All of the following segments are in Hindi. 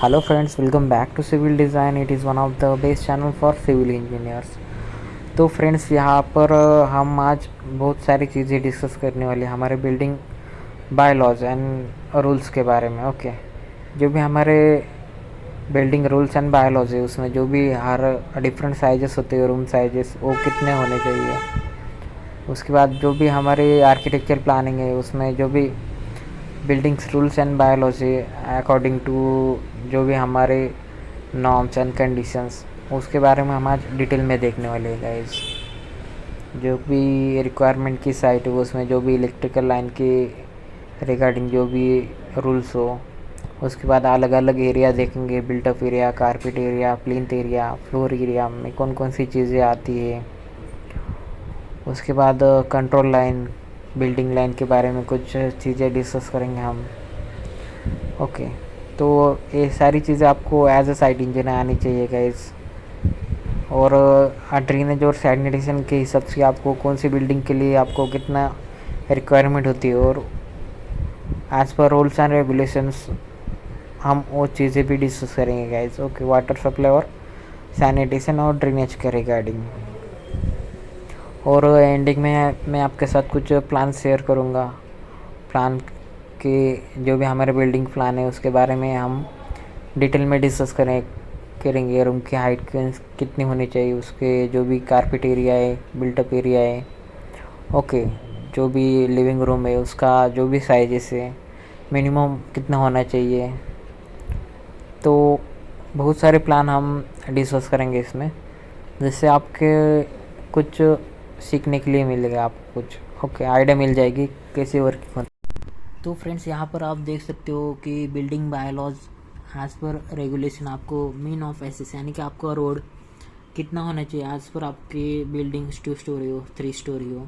Hello friends, welcome back to Civil Design. It is one of the best channel for civil engineers. तो फ्रेंड्स यहाँ पर हम आज बहुत सारी चीज़ें डिस्कस करने वाले हैं हमारे building bylaws and rules के बारे में। ओके, जो भी हमारे building rules and bylaws है उसमें जो भी हर डिफरेंट साइजेस होते हैं, रूम साइजेस वो कितने होने चाहिए। उसके बाद जो भी हमारी आर्किटेक्चर प्लानिंग है उसमें जो भी buildings rules and biology according to जो भी हमारे नॉर्म्स एंड कंडीशंस उसके बारे में हम आज डिटेल में देखने वाले हैं गाइस। जो भी रिक्वायरमेंट की साइट है उसमें जो भी इलेक्ट्रिकल लाइन के रिगार्डिंग जो भी रूल्स हो, उसके बाद अलग अलग एरिया देखेंगे, built up area, carpet area, plinth area, floor area में कौन कौन सी चीज़ें आती है। उसके बाद कंट्रोल लाइन, बिल्डिंग लाइन के बारे में कुछ चीज़ें डिस्कस करेंगे हम। ओके, तो ये सारी चीज़ें आपको एज अ साइट इंजीनियर आनी चाहिए गाइस। और ड्रेनेज और सैनिटेशन के हिसाब से आपको कौन सी बिल्डिंग के लिए आपको कितना रिक्वायरमेंट होती है, और as per rules and regulations हम वो चीज़ें भी डिस्कस करेंगे गाइस। ओके, वाटर सप्लाई और सैनिटेशन और ड्रेनेज के रिगार्डिंग। और एंडिंग में मैं आपके साथ कुछ प्लान शेयर करूँगा। प्लान के जो भी हमारे बिल्डिंग प्लान है उसके बारे में हम डिटेल में डिस्कस करेंगे। रूम की हाइट कितनी होनी चाहिए, उसके जो भी कारपेट एरिया है, बिल्टअप एरिया है। ओके, जो भी लिविंग रूम है उसका जो भी साइजेस है मिनिमम कितना होना चाहिए। तो बहुत सारे प्लान हम डिस्कस करेंगे इसमें, जिससे आपके कुछ सीखने के लिए मिलेगा, आपको कुछ ओके आइडिया मिल जाएगी कैसे वर्किंग होती। तो फ्रेंड्स यहाँ पर आप देख सकते हो कि building bylaws as per regulation आपको मीन ऑफ एसेस यानी कि आपका रोड कितना होना चाहिए एज पर आपकी बिल्डिंग 2 स्टोरी हो, 3 स्टोरी हो,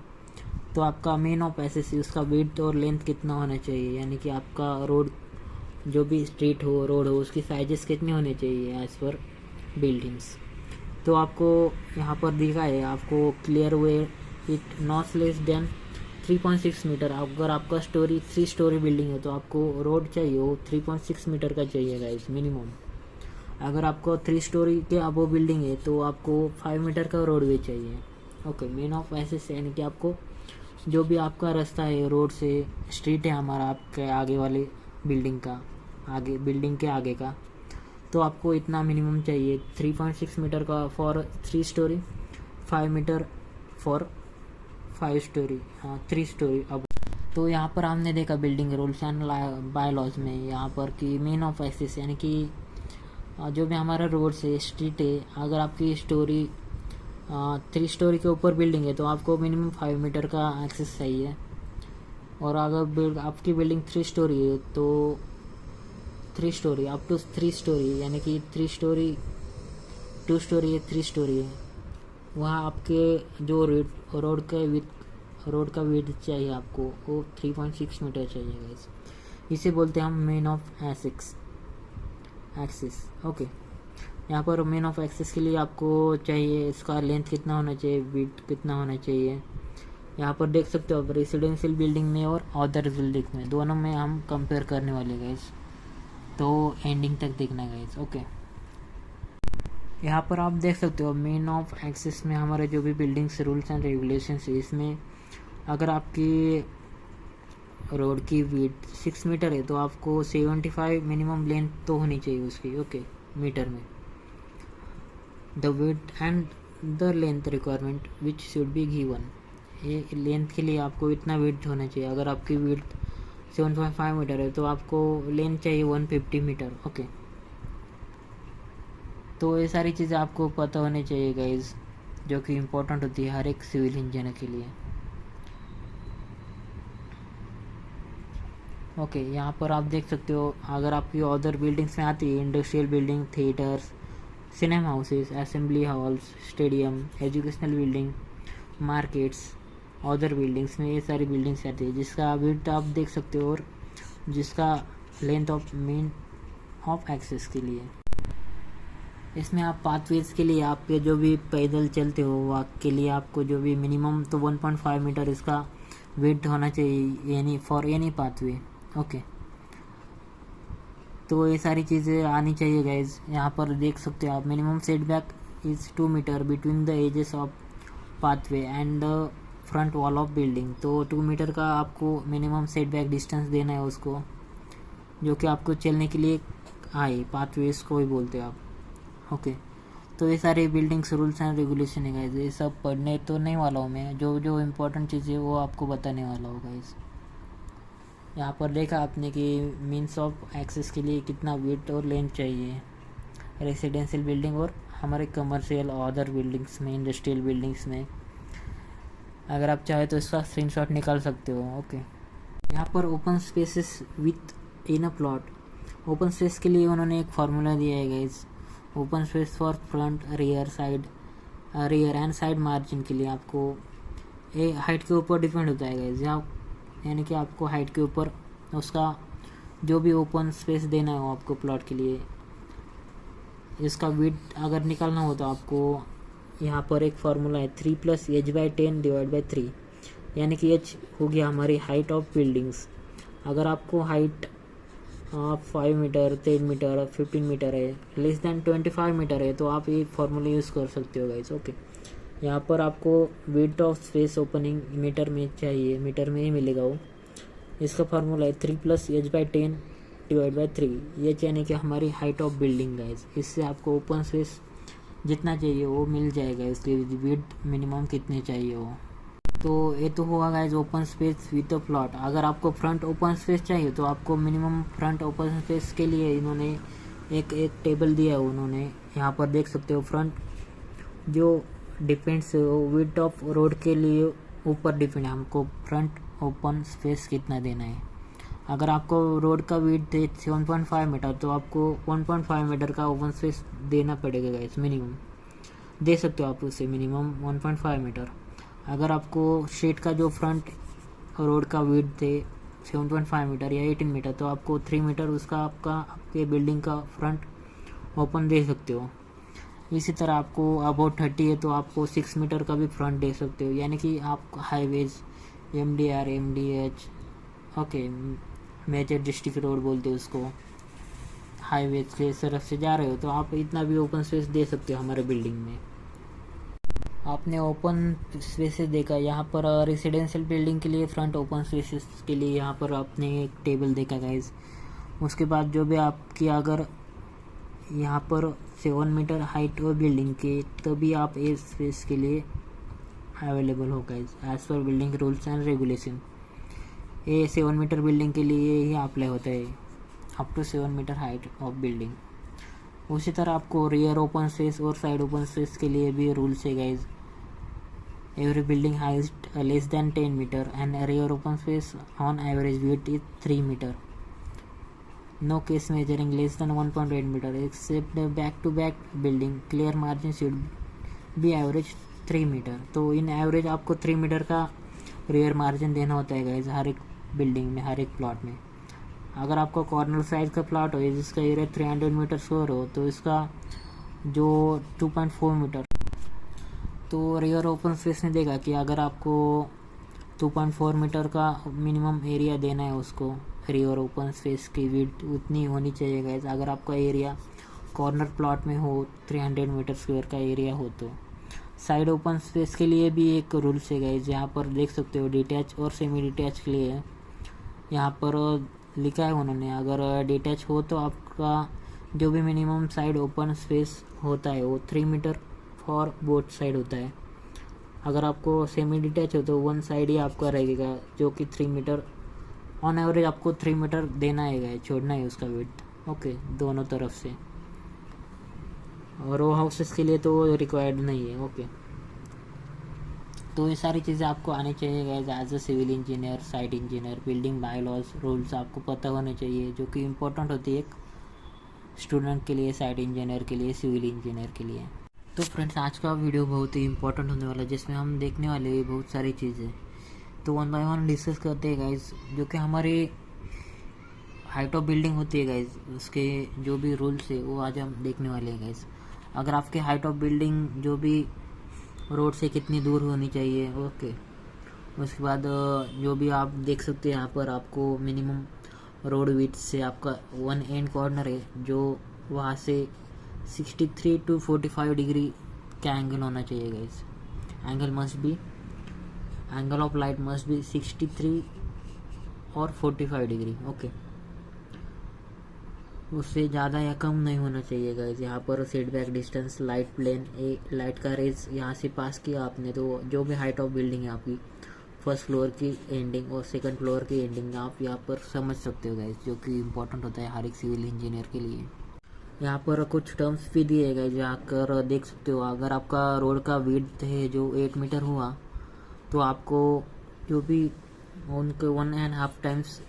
तो आपका मीन ऑफ एसेस उसका विड्थ और लेंथ कितना होना चाहिए, यानी कि आपका रोड जो भी स्ट्रीट हो, रोड हो, उसकी साइजेस कितनी होनी चाहिए एज पर बिल्डिंग्स। तो आपको यहाँ पर दिखा है, आपको clear way it not less than 3.6 metre. अगर आपका 3 स्टोरी बिल्डिंग है तो आपको रोड चाहिए वो 3.6 मीटर का चाहिए गाइस मिनिमम। अगर आपको 3 स्टोरी के अबो बिल्डिंग है तो आपको 5 मीटर का रोड वे चाहिए। ओके, मेन ऑफ एसेस यानी कि आपको जो भी आपका रास्ता है रोड से, स्ट्रीट है हमारा आपके आगे वाले बिल्डिंग का, आगे बिल्डिंग के आगे का, तो आपको इतना मिनिमम चाहिए 3.6 मीटर का for 3 storey, 5 metre for 5 storey, हाँ 3 स्टोरी। अब तो यहाँ पर हमने देखा बिल्डिंग रूल्स एंड बायलॉज में यहाँ पर कि मेन ऑफ एक्सेस यानी कि जो भी हमारा रोड से स्ट्रीट है, अगर आपकी स्टोरी 3 स्टोरी के ऊपर बिल्डिंग है तो आपको मिनिमम 5 मीटर का एक्सेस चाहिए। और अगर आपकी बिल्डिंग 3 स्टोरी है तो 3 स्टोरी अप टू 3 स्टोरी यानी कि 3 स्टोरी 2 स्टोरी है, 3 स्टोरी है, वहाँ आपके जो रोड का विड्थ चाहिए आपको वो 3.6 मीटर चाहिए गाइस। इसे बोलते हैं हम मेन ऑफ एक्सिस। ओके, यहाँ पर मेन ऑफ एक्सिस के लिए आपको चाहिए इसका लेंथ कितना होना चाहिए, विड्थ कितना होना चाहिए। यहाँ पर देख सकते हो आप रेसिडेंशियल बिल्डिंग में और अदर बिल्डिंग में, दोनों में हम कंपेयर करने वाले गाइस, तो एंडिंग तक देखना गाइस। ओके, यहाँ पर आप देख सकते हो मेन ऑफ एक्सेस में हमारे जो भी बिल्डिंग्स रूल्स एंड रेगुलेशंस है, इसमें अगर आपकी रोड की विड्थ 6 मीटर है तो आपको 75 मिनिमम लेंथ तो होनी चाहिए उसकी। ओके, मीटर में the width and the length requirement which should be given. ये लेंथ के लिए आपको इतना विड्थ होना चाहिए। अगर आपकी विड्थ 7.5 मीटर है तो आपको लेंथ चाहिए 150 मीटर। ओके, तो ये सारी चीज़ें आपको पता होनी चाहिए गाइज, जो कि इम्पोर्टेंट होती है हर एक सिविल इंजीनियर के लिए। ओके, यहाँ पर आप देख सकते हो अगर आपकी अदर बिल्डिंग्स में आती है, industrial building, theatres, cinema houses, assembly halls, stadium, educational building, markets, other buildings में ये सारी बिल्डिंग्स आती है, जिसका विड्थ आप देख सकते हो और जिसका length of main of access के लिए। इसमें आप पाथवेज के लिए आपके जो भी पैदल चलते हो वॉक के लिए आपको जो भी मिनिमम तो 1.5 मीटर इसका विड्थ होना चाहिए यानी फॉर एनी पाथवे। ओके, तो ये सारी चीज़ें आनी चाहिए गाइज। यहाँ पर देख सकते हो आप, minimum setback is 2 metre between the edges of pathway and the front wall of building. तो 2 मीटर का आपको मिनिमम सेटबैक डिस्टेंस देना है उसको, जो कि आपको चलने के लिए आए, पाथवेज को भी बोलते हैं आप। ओके, तो ये सारे बिल्डिंग्स रूल्स एंड रेगुलेशन है गाइज। ये सब पढ़ने तो नहीं वाला हूँ मैं, जो जो इम्पोर्टेंट चीज़ें वो आपको बताने वाला हूँ गाइज। यहाँ पर देखा आपने कि मीन्स ऑफ एक्सेस के लिए कितना विड्थ और लेंथ चाहिए रेसिडेंशियल बिल्डिंग और हमारे कमर्शियल और अदर बिल्डिंग्स में, इंडस्ट्रियल बिल्डिंग्स में। अगर आप चाहे तो इसका स्क्रीनशॉट निकाल सकते हो। ओके, यहाँ पर open spaces with in a plot, open space के लिए उन्होंने एक फार्मूला दिया है guys. Open space for front, rear and side margin के लिए आपको ये हाइट के ऊपर डिपेंड होता है गाइज। यानी कि आपको हाइट के ऊपर उसका जो भी ओपन स्पेस देना हो आपको प्लॉट के लिए, इसका विड्थ अगर निकालना हो तो आपको यहाँ पर एक फार्मूला है 3 + h/10 / 3, यानी कि h हो गया हमारी हाइट ऑफ बिल्डिंग्स। अगर आपको हाइट 5 मीटर, 10 मीटर, 15 मीटर है, लेस दैन 25 मीटर है, तो आप ये फार्मूला यूज़ कर सकते हो गाइस। ओके, यहाँ पर आपको width of space opening metre में चाहिए, मीटर में ही मिलेगा वो। इसका फार्मूला है 3 + h/10 / 3, ये यानी कि हमारी हाइट ऑफ बिल्डिंग गाइस। इससे आपको ओपन स्पेस जितना चाहिए वो मिल जाएगा, इसकी विड्थ मिनिमम कितनी चाहिए वो। तो ये तो हुआ guys open space with a plot. अगर आपको फ्रंट ओपन स्पेस चाहिए तो आपको मिनिमम फ्रंट ओपन स्पेस के लिए इन्होंने एक टेबल दिया है उन्होंने। यहाँ पर देख सकते हो फ्रंट जो डिपेंड्स विड्थ ऑफ रोड के लिए ऊपर डिपेंड है हमको फ्रंट ओपन स्पेस कितना देना है। अगर आपको रोड का विड्थ है 7.5 मीटर तो आपको 1.5 मीटर का ओपन स्पेस देना पड़ेगा गाइज, मिनिमम दे सकते हो आप उसे, मिनिमम 1.5 मीटर। अगर आपको शेड का जो फ्रंट रोड का विड्थ है 7.5 मीटर या 18 मीटर तो आपको 3 मीटर उसका आपके बिल्डिंग का फ्रंट ओपन दे सकते हो। इसी तरह आपको अबाउट 30 है तो आपको 6 मीटर का भी फ्रंट दे सकते हो। यानी कि आप highways, MDR, MDH, okay, major district road बोलते हैं उसको, हाईवेज के तरफ से जा रहे हो तो आप इतना भी ओपन स्पेस दे सकते हो हमारे बिल्डिंग में। आपने ओपन स्पेसेस देखा, यहाँ पर रेसिडेंशियल बिल्डिंग के लिए फ्रंट ओपन स्पेसेस के लिए यहाँ पर आपने एक टेबल देखा गाइज। उसके बाद जो भी आपकी अगर यहाँ पर 7 मीटर हाइट हो बिल्डिंग के तभी आप ए स्पेस के लिए अवेलेबल हो guys, as per building rules and regulation. ये 7 मीटर बिल्डिंग के लिए ही अप्लाई होता है, up to 7 metre height of building. उसी तरह आपको रियर ओपन स्पेस और साइड ओपन स्पेस के लिए भी रूल्स है guys. Every building height less than 10 metre and rear open space on average width is 3 metre. No case measuring less than 1.8 metre except back to back building, clear margin should be average 3 metre. तो इन एवरेज आपको 3 मीटर का रियर मार्जिन देना होता है गाइज हर एक बिल्डिंग में, हर एक प्लॉट में। अगर आपको कॉर्नर साइज का प्लॉट हो जिसका एरिया 300 मीटर स्क्वायर हो तो इसका जो 2.4 मीटर, तो रियर ओपन स्पेस ने देखा कि अगर आपको 2.4 मीटर का मिनिमम एरिया देना है उसको, रियर ओपन स्पेस की विड्थ उतनी होनी चाहिए गाइज। अगर आपका एरिया कॉर्नर प्लॉट में हो 300 मीटर स्क्वायर का एरिया हो तो। साइड ओपन स्पेस के लिए भी एक रूल्स है गाइज, यहाँ पर देख सकते हो डिटैच और सेमी डिटैच के लिए यहाँ पर लिखा है उन्होंने। अगर डिटैच हो तो आपका जो भी मिनिमम साइड ओपन स्पेस होता है वो 3 मीटर फॉर बोथ साइड होता है। अगर आपको सेमी डिटैच हो तो वन साइड ही आपका रहेगा जो कि 3 मीटर ऑन एवरेज आपको 3 मीटर देना है, छोड़ना है उसका विड्थ। ओके, दोनों तरफ से। और रो हाउसेस के लिए तो रिक्वायर्ड नहीं है। ओके, तो ये सारी चीज़ें आपको आनी चाहिए guys as a civil engineer, site engineer. Building bylaws rules आपको पता होने चाहिए जो कि इम्पोर्टेंट होती है एक स्टूडेंट के लिए, साइट इंजीनियर के लिए, सिविल इंजीनियर के लिए। तो फ्रेंड्स, आज का वीडियो बहुत ही इंपॉर्टेंट होने वाला है जिसमें हम देखने वाले हैं बहुत सारी चीज़ें। तो वन बाय वन डिस्कस करते हैं गाइज, जो कि हमारी हाइट ऑफ बिल्डिंग होती है गाइज, उसके जो भी रूल्स है वो आज हम देखने वाले हैं गाइज। अगर आपके हाइट ऑफ बिल्डिंग जो भी रोड से कितनी दूर होनी चाहिए, ओके। उसके बाद जो भी आप देख सकते हैं यहाँ पर आपको मिनिमम रोड विड्थ से आपका वन एंड कॉर्नर है जो वहाँ से 63 to 45 डिग्री का एंगल होना चाहिए guys. Angle of light must be 63 और 45 डिग्री। ओके, उससे ज़्यादा या कम नहीं होना चाहिए गाइस। यहाँ पर setback distance, light plane, light का रेज यहाँ से पास किया आपने तो जो भी हाइट ऑफ बिल्डिंग है आपकी, फर्स्ट फ्लोर की एंडिंग और सेकंड फ्लोर की एंडिंग आप यहाँ पर समझ सकते हो गाइस, जो कि इम्पोर्टेंट होता है हर एक सिविल इंजीनियर के लिए। यहाँ पर कुछ टर्म्स भी दिए गए जो आकर देख सकते हो। अगर आपका रोड का विड्थ है जो 8 मीटर हुआ तो आपको जो भी उनके 1.5 टाइम्स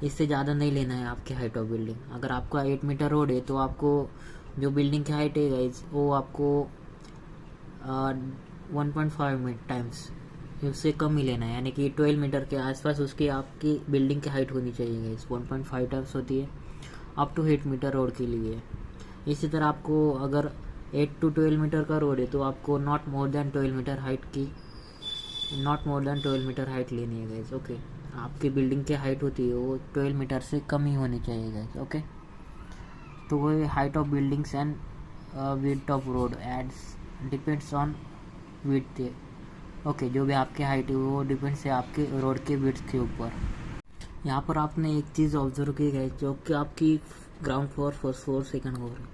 इससे ज़्यादा नहीं लेना है आपकी हाइट ऑफ बिल्डिंग। अगर आपका 8 मीटर रोड है तो आपको जो बिल्डिंग की हाइट है गाइज वो आपको 1.5 टाइम्स उससे कम ही लेना है, यानी कि 12 मीटर के आसपास उसकी आपकी बिल्डिंग की हाइट होनी चाहिए गाइज। 1.5 टाइम्स होती है अप टू 8 मीटर रोड के लिए। इसी तरह आपको अगर 8 to 12 मीटर का रोड है तो आपको not more than 12 metre height लेनी है गाइज। ओके, आपकी बिल्डिंग की हाइट होती है वो 12 मीटर से कम ही होनी चाहिए गाइज। ओके, तो वो height of buildings and width of road adds depends on width. Okay, जो भी आपकी हाइट है वो डिपेंड्स है आपके रोड के विड्थ के ऊपर। यहाँ पर आपने एक चीज़ ऑब्जर्व की गाइज, जो कि आपकी ground floor, first floor, second floor है।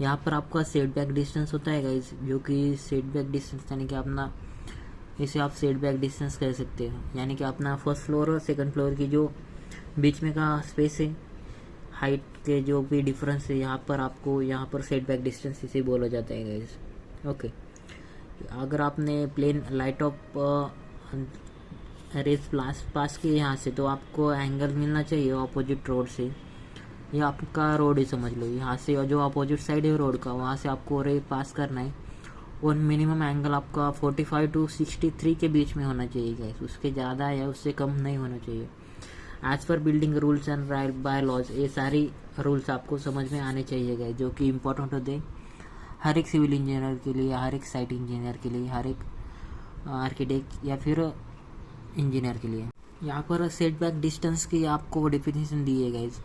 यहाँ पर आपका सेट बैक डिस्टेंस होता है गाइज, जो कि सेट बैक डिस्टेंस यानी कि अपना, इसे आप सेट बैक डिस्टेंस कह सकते हो, यानी कि अपना फर्स्ट फ्लोर और सेकंड फ्लोर की जो बीच में का स्पेस है, हाइट के जो भी डिफरेंस है, यहाँ पर आपको यहाँ पर सेट बैक डिस्टेंस इसे बोला जाता है गाइज। ओके, अगर आपने प्लेन लाइट ऑफ रेज पास किए यहाँ से तो आपको एंगल मिलना चाहिए ऑपोजिट रोड से। ये आपका रोड ही समझ लो, यहाँ से जो अपोजिट साइड है रोड का वहाँ से आपको रे पास करना है और मिनिमम एंगल आपका 45 to 63 के बीच में होना चाहिए गाइस, उसके ज़्यादा या उससे कम नहीं होना चाहिए। As per building rules and bylaws, ये सारी रूल्स आपको समझ में आने चाहिए गाइस, जो कि इम्पोर्टेंट होते हैं हर एक सिविल इंजीनियर के लिए, हर एक साइट इंजीनियर के लिए, हर एक आर्किटेक्ट या फिर इंजीनियर के लिए। यहाँ पर सेटबैक डिस्टेंस की आपको डेफिनेशन दी है guys.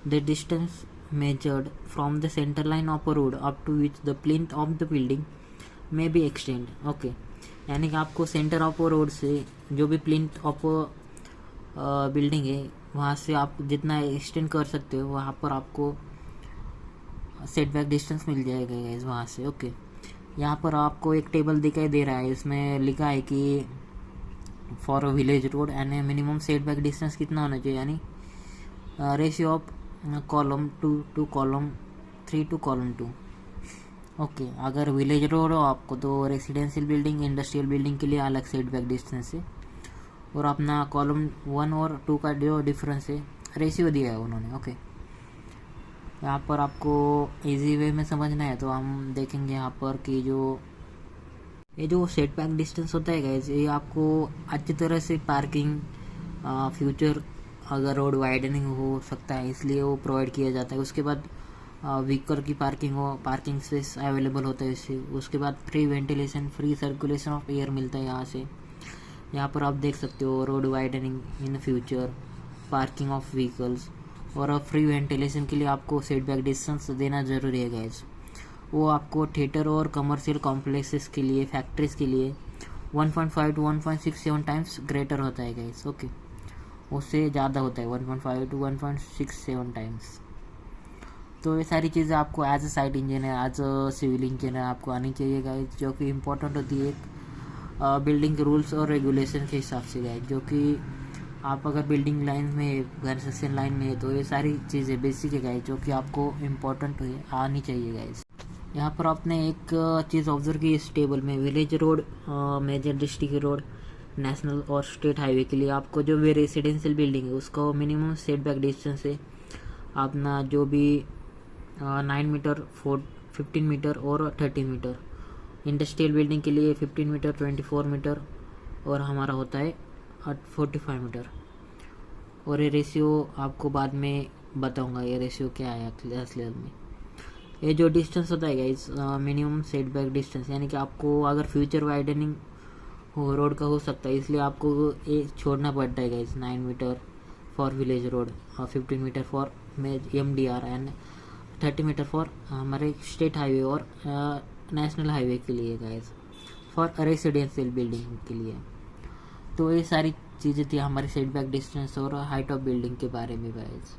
The distance measured from the center line of a road up to which the plinth of the building may be extend। Okay, यानी कि आपको सेंटर ऑफ रोड से जो भी प्लिंथ ऑफ बिल्डिंग है वहाँ से आप जितना एक्सटेंड कर सकते हो वहाँ पर आपको सेटबैक डिस्टेंस मिल जाएगा गाइस वहाँ से। ओके, यहाँ पर आपको एक टेबल दिखाई दे रहा है, इसमें लिखा है कि for a village road and minimum setback distance कितना होना चाहिए, यानी ratio of column 2 to column 3 to column 2। Okay, अगर विलेज रोड हो आपको तो रेसिडेंशियल बिल्डिंग, इंडस्ट्रियल बिल्डिंग के लिए अलग सेटबैक डिस्टेंस है, और अपना कॉलम 1 और 2 का जो डिफरेंस है रेशियो दिया है उन्होंने। ओके, यहाँ पर आपको इजी वे में समझना है तो हम देखेंगे यहाँ पर कि ये जो सेटबैक डिस्टेंस होता है गाइस, ये आपको अच्छी तरह से पार्किंग, फ्यूचर अगर रोड वाइडनिंग हो सकता है इसलिए वो प्रोवाइड किया जाता है। उसके बाद व्हीकल की पार्किंग स्पेस अवेलेबल होता है इससे। उसके बाद free ventilation, free circulation of air मिलता है यहाँ से। यहाँ पर आप देख सकते हो road widening in future, parking of vehicles और फ्री वेंटिलेशन के लिए आपको सेटबैक डिस्टेंस देना ज़रूरी है गाइस। वो आपको थिएटर और कमर्शियल कॉम्प्लेक्सेस के लिए, फैक्ट्रीज के लिए 1.5 to 1.67 टाइम्स ग्रेटर होता है गाइस। ओके, उससे ज़्यादा होता है 1.5 to 1.67 टाइम्स। तो ये सारी चीज़ें आपको as a site engineer, as a civil engineer आपको आनी चाहिए गाइस, जो कि इम्पोर्टेंट होती है बिल्डिंग रूल्स और रेगुलेशन के हिसाब से गाइस। जो कि आप अगर बिल्डिंग लाइन में, कंस्ट्रक्शन लाइन में है तो ये सारी चीज़ें बेसिक है गाइस, जो कि आपको इम्पोर्टेंट आनी चाहिए गाइस। यहाँ पर आपने एक चीज़ ऑब्जर्व की इस टेबल में, village road, major district road, national और स्टेट हाईवे के लिए आपको जो भी रेसिडेंशियल बिल्डिंग है उसका मिनिमम सेटबैक डिस्टेंस है अपना जो भी 9 मीटर, 15 मीटर और 13 मीटर। इंडस्ट्रियल बिल्डिंग के लिए 15 मीटर, 24 मीटर और हमारा होता है 45 मीटर। और ये रेशियो आपको बाद में बताऊंगा ये रेशियो क्या है असलियत में। ये जो डिस्टेंस होता है गाइस मिनिमम सेटबैक डिस्टेंस, यानी कि आपको अगर फ्यूचर वाइडनिंग हो रोड का हो सकता है इसलिए आपको ये छोड़ना पड़ता है guys 9 metre, for village road, 15 metre for MDR and 30 metre for हमारे स्टेट हाईवे और नेशनल हाईवे के लिए गाइज, फॉर रेसिडेंशियल बिल्डिंग के लिए। तो ये सारी चीज़ें थी हमारे सेटबैक डिस्टेंस और हाइट ऑफ बिल्डिंग के बारे में गाइज,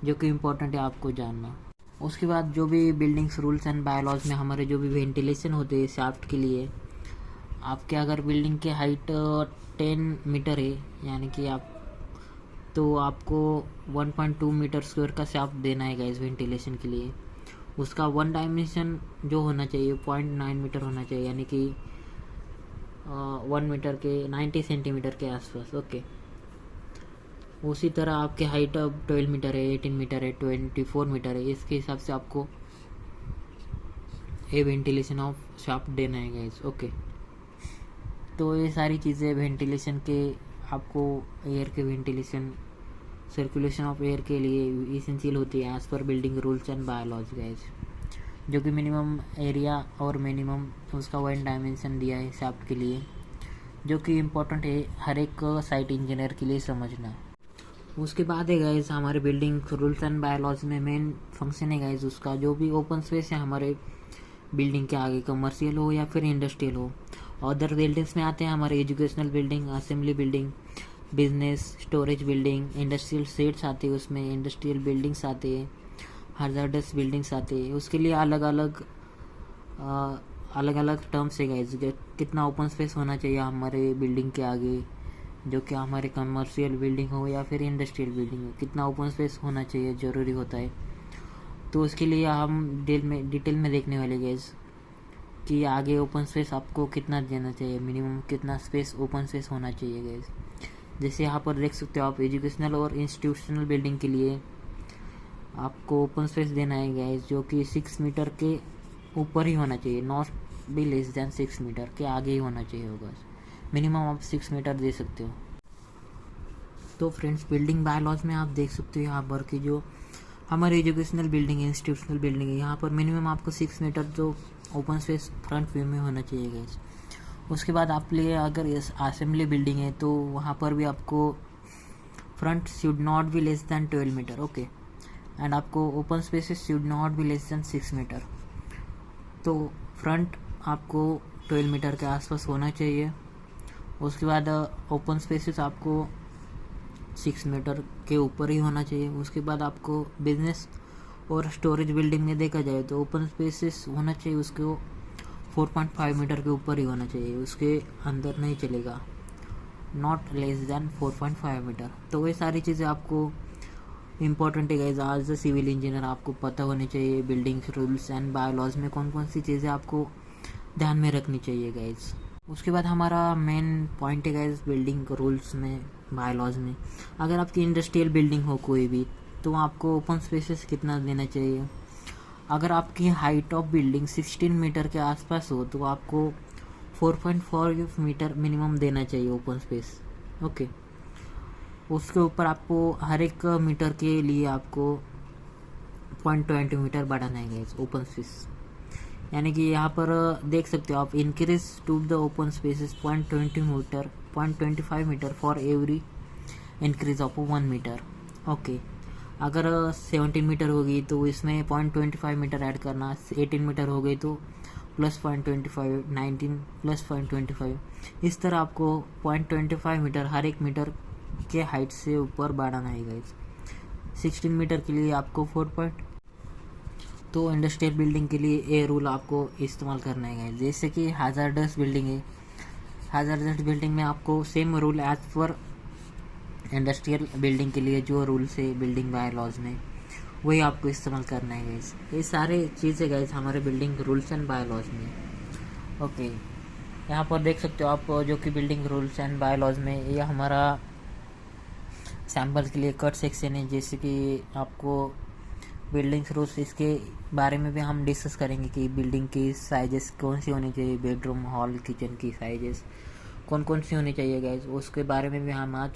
जो कि इम्पोर्टेंट है आपको जानना। उसके बाद जो भी बिल्डिंग्स रूल्स एंड बायलॉज में हमारे जो भी वेंटिलेशन होते हैं शाफ्ट के लिए, आपके अगर बिल्डिंग की हाइट 10 मीटर है, यानी कि आप तो आपको 1.2 मीटर स्क्वायर का शाफ्ट देना है गाइस वेंटिलेशन के लिए। उसका 1 डायमेंशन जो होना चाहिए 0.9 मीटर होना चाहिए, यानी कि 1 मीटर के 90 सेंटीमीटर के आसपास। ओके, उसी तरह आपके हाइट अब 12 मीटर है, 18 मीटर है, 24 मीटर है, इसके हिसाब से आपको ये वेंटिलेशन ऑफ शाफ्ट देना है गाइस। ओके, तो ये सारी चीज़ें वेंटिलेशन के आपको एयर के वेंटिलेशन सर्कुलेशन ऑफ एयर के लिए इसेंशियल होती है as per building rules and biology guys, जो कि मिनिमम एरिया और मिनिमम उसका 1 डायमेंशन दिया है शाफ्ट के लिए, जो कि इम्पोर्टेंट है हर एक साइट इंजीनियर के लिए समझना। उसके बाद है गाइस हमारे बिल्डिंग रूल्स एंड बायोलॉजी में मेन फंक्शन है गाइस उसका, जो भी ओपन स्पेस है हमारे बिल्डिंग के आगे, कमर्शियल हो या फिर इंडस्ट्रियल हो। अदर बिल्डिंग्स में आते हैं हमारे educational building, assembly building, business storage building, industrial sets आते हैं, उसमें इंडस्ट्रियल बिल्डिंग्स आते हैं, हजार्डस बिल्डिंग्स आते हैं। उसके लिए अलग अलग टर्म्स है गाइस, कितना ओपन स्पेस होना चाहिए हमारे बिल्डिंग के आगे, जो कि हमारे कमर्शियल बिल्डिंग हो या फिर इंडस्ट्रियल बिल्डिंग हो, कितना ओपन स्पेस होना चाहिए ज़रूरी होता है। तो उसके लिए हम डिटेल में देखने वाले गाइस कि आगे ओपन स्पेस आपको कितना देना चाहिए, मिनिमम कितना स्पेस ओपन स्पेस होना चाहिए गाइस। जैसे यहाँ पर देख सकते हो आप, एजुकेशनल और इंस्टीट्यूशनल बिल्डिंग के लिए आपको ओपन स्पेस देना है गाइस, जो कि 6 मीटर के ऊपर ही होना चाहिए, not be less than 6 metre के आगे ही होना चाहिए होगा। मिनिमम आप 6 मीटर दे सकते हो। तो फ्रेंड्स, बिल्डिंग बायलॉज में आप देख सकते हो यहाँ पर कि जो हमारे एजुकेशनल बिल्डिंग है, इंस्टीट्यूशनल बिल्डिंग है, यहाँ पर मिनिमम आपको 6 मीटर जो ओपन स्पेस फ्रंट व्यू में होना चाहिए गाइस। उसके बाद आप लिए अगर असेंबली बिल्डिंग है तो वहाँ पर भी आपको front should not be less than 12 metre. Okay, and आपको open spaces should not be less than 6 metre. तो फ्रंट आपको 12 मीटर के आसपास होना चाहिए। उसके बाद ओपन स्पेसेस आपको 6 मीटर के ऊपर ही होना चाहिए। उसके बाद आपको बिजनेस और स्टोरेज बिल्डिंग में देखा जाए तो ओपन स्पेसेस होना चाहिए उसको 4.5 मीटर के ऊपर ही होना चाहिए, उसके अंदर नहीं चलेगा, नॉट लेस दैन 4.5 मीटर। तो ये सारी चीज़ें आपको इम्पोर्टेंट है guys, as a civil engineer आपको पता होनी चाहिए बिल्डिंग रूल्स एंड बायोलॉज में कौन कौन सी चीज़ें आपको ध्यान में रखनी चाहिए गाइस। उसके बाद हमारा मेन पॉइंट है गाइस बिल्डिंग रूल्स में बायोलॉज में, अगर आपकी इंडस्ट्रियल बिल्डिंग हो कोई भी तो आपको ओपन स्पेसेस कितना देना चाहिए। अगर आपकी हाइट ऑफ बिल्डिंग 16 मीटर के आसपास हो तो आपको 4.4 मीटर मिनिमम देना चाहिए ओपन स्पेस। ओके, उसके ऊपर आपको हर एक मीटर के लिए आपको 0.20 मीटर बढ़ाना है गाइस ओपन स्पेस। यानी कि यहाँ पर देख सकते हो आप, increase to the open spaces 0.25 metre for every increase of 1 metre. Okay, अगर 17 मीटर होगी तो इसमें 0.25 मीटर ऐड करना, 18 मीटर हो गई तो प्लस 0.25, 19 प्लस 0.25, इस तरह आपको 0.25 मीटर हर एक मीटर के हाइट से ऊपर बढ़ाना है गाइस। 16 मीटर के लिए आपको 4. तो इंडस्ट्रियल बिल्डिंग के लिए ये रूल आपको इस्तेमाल करना है गाइस। जैसे कि हैजार्डस बिल्डिंग है, हैजार्डस बिल्डिंग में आपको same rule as per industrial building के लिए जो रूल्स है बिल्डिंग बायलॉज में वही आपको इस्तेमाल करना है गाइस। ये सारे चीज़ें गाइस हमारे बिल्डिंग रूल्स एंड बायलॉज में। ओके, यहाँ पर देख सकते हो आप जो कि बिल्डिंग रूल्स एंड बायलॉज में ये हमारा सैम्पल के लिए कट सेक्शन है। जैसे कि आपको बिल्डिंग्स रूल्स इसके बारे में भी हम डिस्कस करेंगे कि बिल्डिंग की साइजेस कौन सी होनी चाहिए, बेडरूम हॉल किचन की साइजेस कौन कौन सी होनी चाहिए गाइस, उसके बारे में भी हम आज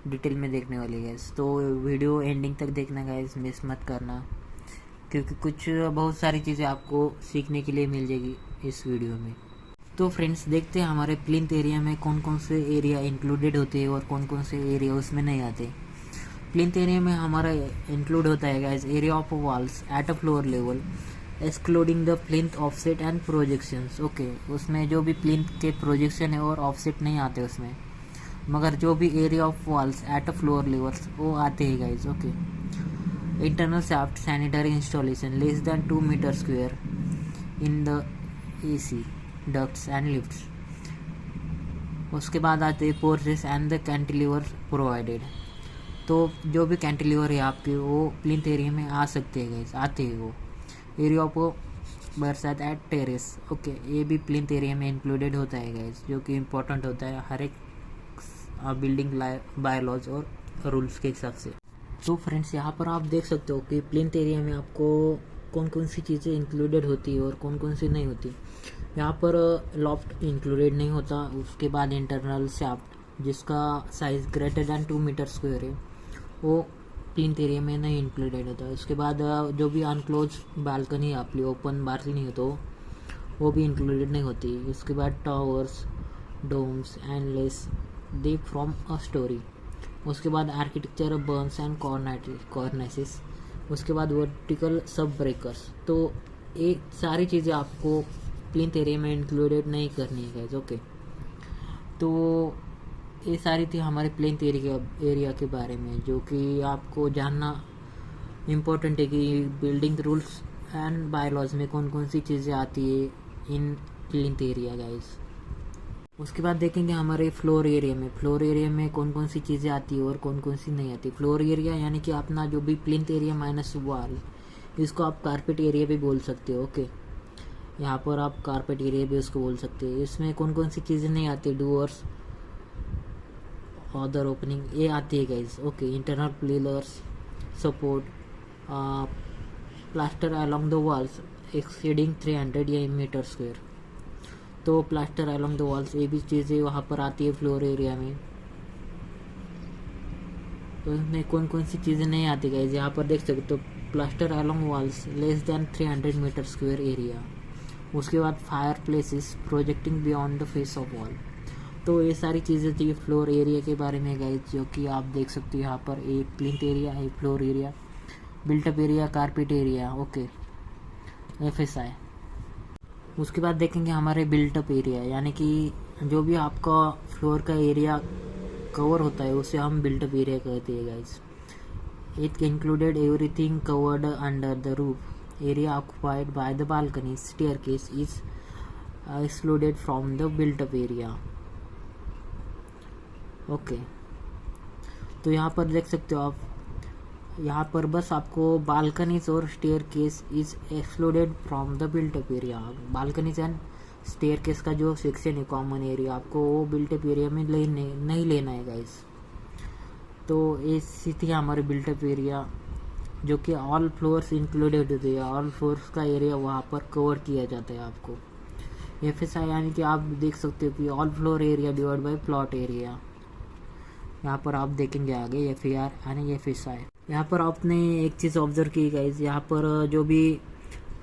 डिटेल में देखने वाले गाइस। तो वीडियो एंडिंग तक देखना गाइस, मिस मत करना, क्योंकि कुछ बहुत सारी चीज़ें आपको सीखने के लिए मिल जाएगी इस वीडियो में। तो फ्रेंड्स, देखते हैं हमारे प्लिंथ एरिया में कौन कौन से एरिया इंक्लूडेड होते हैं और कौन कौन से एरिया उसमें नहीं आते। प्लिंथ एरिया में हमारा इंक्लूड होता है guys area of walls at a floor level excluding the plinth offset and projections. Okay, उसमें जो भी प्लिंथ के प्रोजेक्शन है और ऑफसेट नहीं आते उसमें, मगर जो भी area of walls at a floor levels वो आते हैं गाइस। Okay, internal shaft sanitary installation less than 2 metre square in the AC ducts and lifts. उसके बाद आते हैं porches and the cantilever provided. तो जो भी कैंटिलीवर है आपके वो प्लिंथ एरिया में आ सकते हैं गाइस, आते हैं वो। एरिया ऑफ बरसात एट टेरेस। ओके, ये भी प्लिंथ एरिया में इंक्लूडेड होता है गाइस, जो कि इम्पोर्टेंट होता है हर एक बिल्डिंग बायलॉज और रूल्स के हिसाब से। तो फ्रेंड्स, यहाँ पर आप देख सकते हो कि प्लिंथ एरिया में आपको कौन कौन सी चीज़ें इंक्लूडेड होती है और कौन कौन सी नहीं होती। यहाँ पर लॉफ्ट इंक्लूडेड नहीं होता। उसके बाद इंटरनल शाफ्ट जिसका size greater than 2 metre square है वो प्लिंथ एरिया में नहीं इंक्लूडेड होता। उसके बाद जो भी अनक्लोज बालकनी आपकी ओपन बालकनी है तो वो भी इंक्लूडेड नहीं होती। उसके बाद towers domes and less deep from a storey. उसके बाद आर्किटेक्चर बर्न्स एंड कॉर्नेसिस। उसके बाद वर्टिकल सब ब्रेकर्स। तो ये सारी चीज़ें आपको प्लिंथ एरिया में इंक्लूडेड नहीं करनी है गाइस। ओके, तो ये सारी थी हमारे प्लिंथ एरिया के बारे में, जो कि आपको जानना इम्पोर्टेंट है कि बिल्डिंग रूल्स एंड बायलॉज में कौन कौन सी चीज़ें आती है इन प्लिंथ एरिया गाइस। उसके बाद देखेंगे हमारे फ्लोर एरिया में कौन कौन सी चीज़ें आती है और कौन कौन सी नहीं आती। फ्लोर एरिया यानी कि अपना जो भी प्लिंथ एरिया माइनस वॉल, इसको आप कारपेट एरिया भी बोल सकते हो। ओके, यहाँ पर आप कारपेट एरिया भी उसको बोल सकते हैं। इसमें कौन कौन सी चीज़ें नहीं आती, डोर्स अदर ओपनिंग ये आती है guys. Okay, internal pillars support plaster along the walls exceeding 300 metre square. तो प्लास्टर अलॉन्ग द वॉल्स ये भी चीज़ें वहाँ पर आती है फ्लोर एरिया में। तो इसमें कौन कौन सी चीज़ें नहीं आती गाइज, यहाँ पर देख सकते हो। Plaster along walls less than 300 metre square area. उसके बाद fireplaces projecting beyond the face of wall. तो ये सारी चीज़ें थी फ्लोर एरिया के बारे में गाइज, जो कि आप देख सकते हो यहाँ पर। एक प्लिंथ एरिया, एक floor area, built up area, carpet area. Okay, FSI। उसके बाद देखेंगे हमारे बिल्टअप एरिया, यानी कि जो भी आपका फ्लोर का एरिया कवर होता है उसे हम बिल्टअप एरिया कहते हैं guys. It included everything covered under the roof area occupied by the balcony staircase is excluded from the built up area. Okay, तो यहाँ पर देख सकते हो आप, यहाँ पर बस आपको बालकनीज और staircase is excluded from the built up area. Balconies and staircase का जो सेक्शन है कॉमन एरिया, आपको वो बिल्टअप एरिया में नहीं लेना है गाइस। तो ऐसी थी हमारे बिल्टअप एरिया, जो कि ऑल फ्लोर्स इंक्लूडेड होते हैं। ऑल फ्लोर्स का एरिया वहाँ पर कवर किया जाता है आपको। FSI यानी कि आप देख सकते हो कि all floor area divide by plot area. यहाँ पर आप देखेंगे आगे FAR यानी FSI। यहाँ पर आपने एक चीज़ ऑब्जर्व की गाइज, यहाँ पर जो भी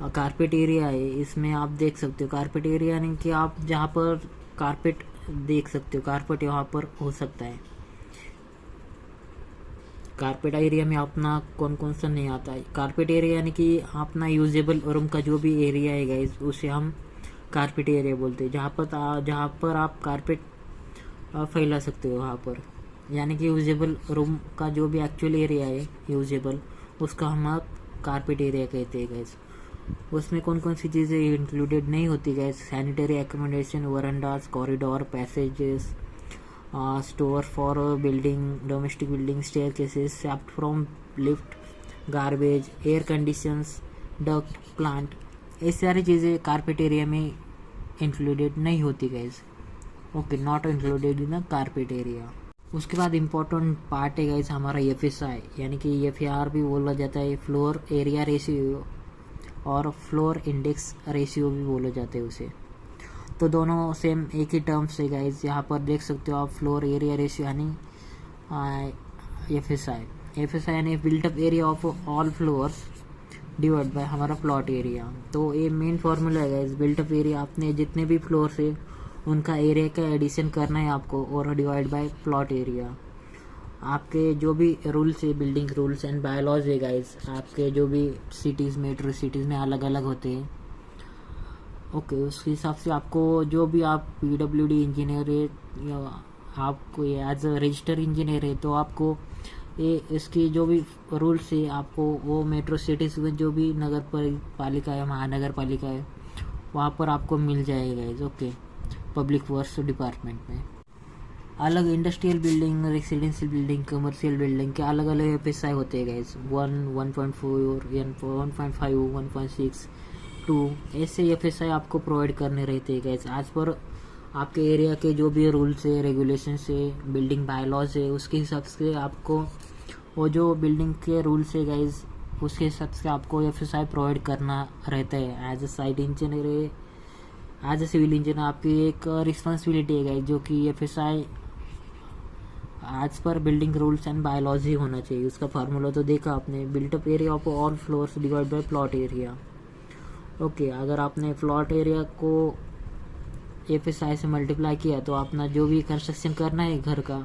कारपेट एरिया है इसमें आप देख सकते हो। कारपेट एरिया यानी कि आप जहाँ पर कारपेट देख सकते हो, कारपेट यहाँ पर हो सकता है। कारपेट एरिया में अपना कौन कौन सा नहीं आता है। कारपेट एरिया यानी कि अपना यूजेबल रूम का जो भी एरिया है गाइज, उसे हम कारपेट एरिया बोलते हैं। जहाँ पर आप कारपेट फैला सकते हो वहाँ पर, यानी कि यूजेबल रूम का जो भी एक्चुअल एरिया है यूजेबल, उसका हम कारपेट एरिया कहते हैं गैस। उसमें कौन कौन सी चीज़ें इंक्लूडेड नहीं होती गैस, sanitary accommodation, verandas, corridor, passages, store for building, domestic building, staircases, shaft from lift, garbage, air conditions, duct, plant, ये सारी चीज़ें कारपेट एरिया में इंक्लूडेड नहीं होती गैस। Okay, not included in the carpet area. उसके बाद इम्पोर्टेंट पार्ट है गाइस हमारा FSI, यानी कि FAR भी बोला जाता है, फ्लोर एरिया रेशियो और फ्लोर इंडेक्स रेशियो भी बोला जाता है उसे। तो दोनों सेम एक ही टर्म्स है गाइस। यहाँ पर देख सकते हो आप, फ्लोर एरिया रेशियो यानी FSI यानी built up area of all floors divide by हमारा प्लॉट एरिया। तो ये मेन फॉर्मूला है गाइस। बिल्टअप एरिया आपने जितने भी फ्लोर्स है उनका एरिया का एडिशन करना है आपको, और डिवाइड बाय प्लॉट एरिया। आपके जो भी रूल्स है, बिल्डिंग रूल्स एंड बायलॉज है गाइस, आपके जो भी सिटीज़ मेट्रो सिटीज़ में अलग अलग होते हैं। ओके, उसके हिसाब से आपको जो भी आप पीडब्ल्यूडी इंजीनियर है या आपको एज अ रजिस्टर इंजीनियर है, तो आपको ये इसकी जो भी रूल्स है आपको वो मेट्रो सिटीज़ में जो भी नगर पालिका है, महानगर पालिका है, वहाँ पर आपको मिल जाएगा। ओके, पब्लिक वर्क्स डिपार्टमेंट में अलग industrial building, residential building, commercial building के अलग अलग एफएसआई होते हैं गाइस। 1.4 1.5 1.6 2 ऐसे एफएसआई आपको प्रोवाइड करने रहते हैं गाइस। आज पर आपके एरिया के जो भी रूल्स है, रेगुलेशंस है, बिल्डिंग बायलॉज है, उसके हिसाब से आपको वो जो बिल्डिंग के रूल्स है गाइस, उसके हिसाब से आपको एफएसआई प्रोवाइड करना रहता है। As a site engineer, as a civil engineer आपकी एक रिस्पॉन्सिबिलिटी है गाइस, जो कि एफएसआई आज पर बिल्डिंग रूल्स एंड बायोलॉजी होना चाहिए। उसका फार्मूला तो देखा आपने, built up area of all floors divide by plot area. Okay, अगर आपने प्लॉट एरिया को एफएसआई से मल्टीप्लाई किया तो अपना जो भी कंस्ट्रक्शन करना है घर का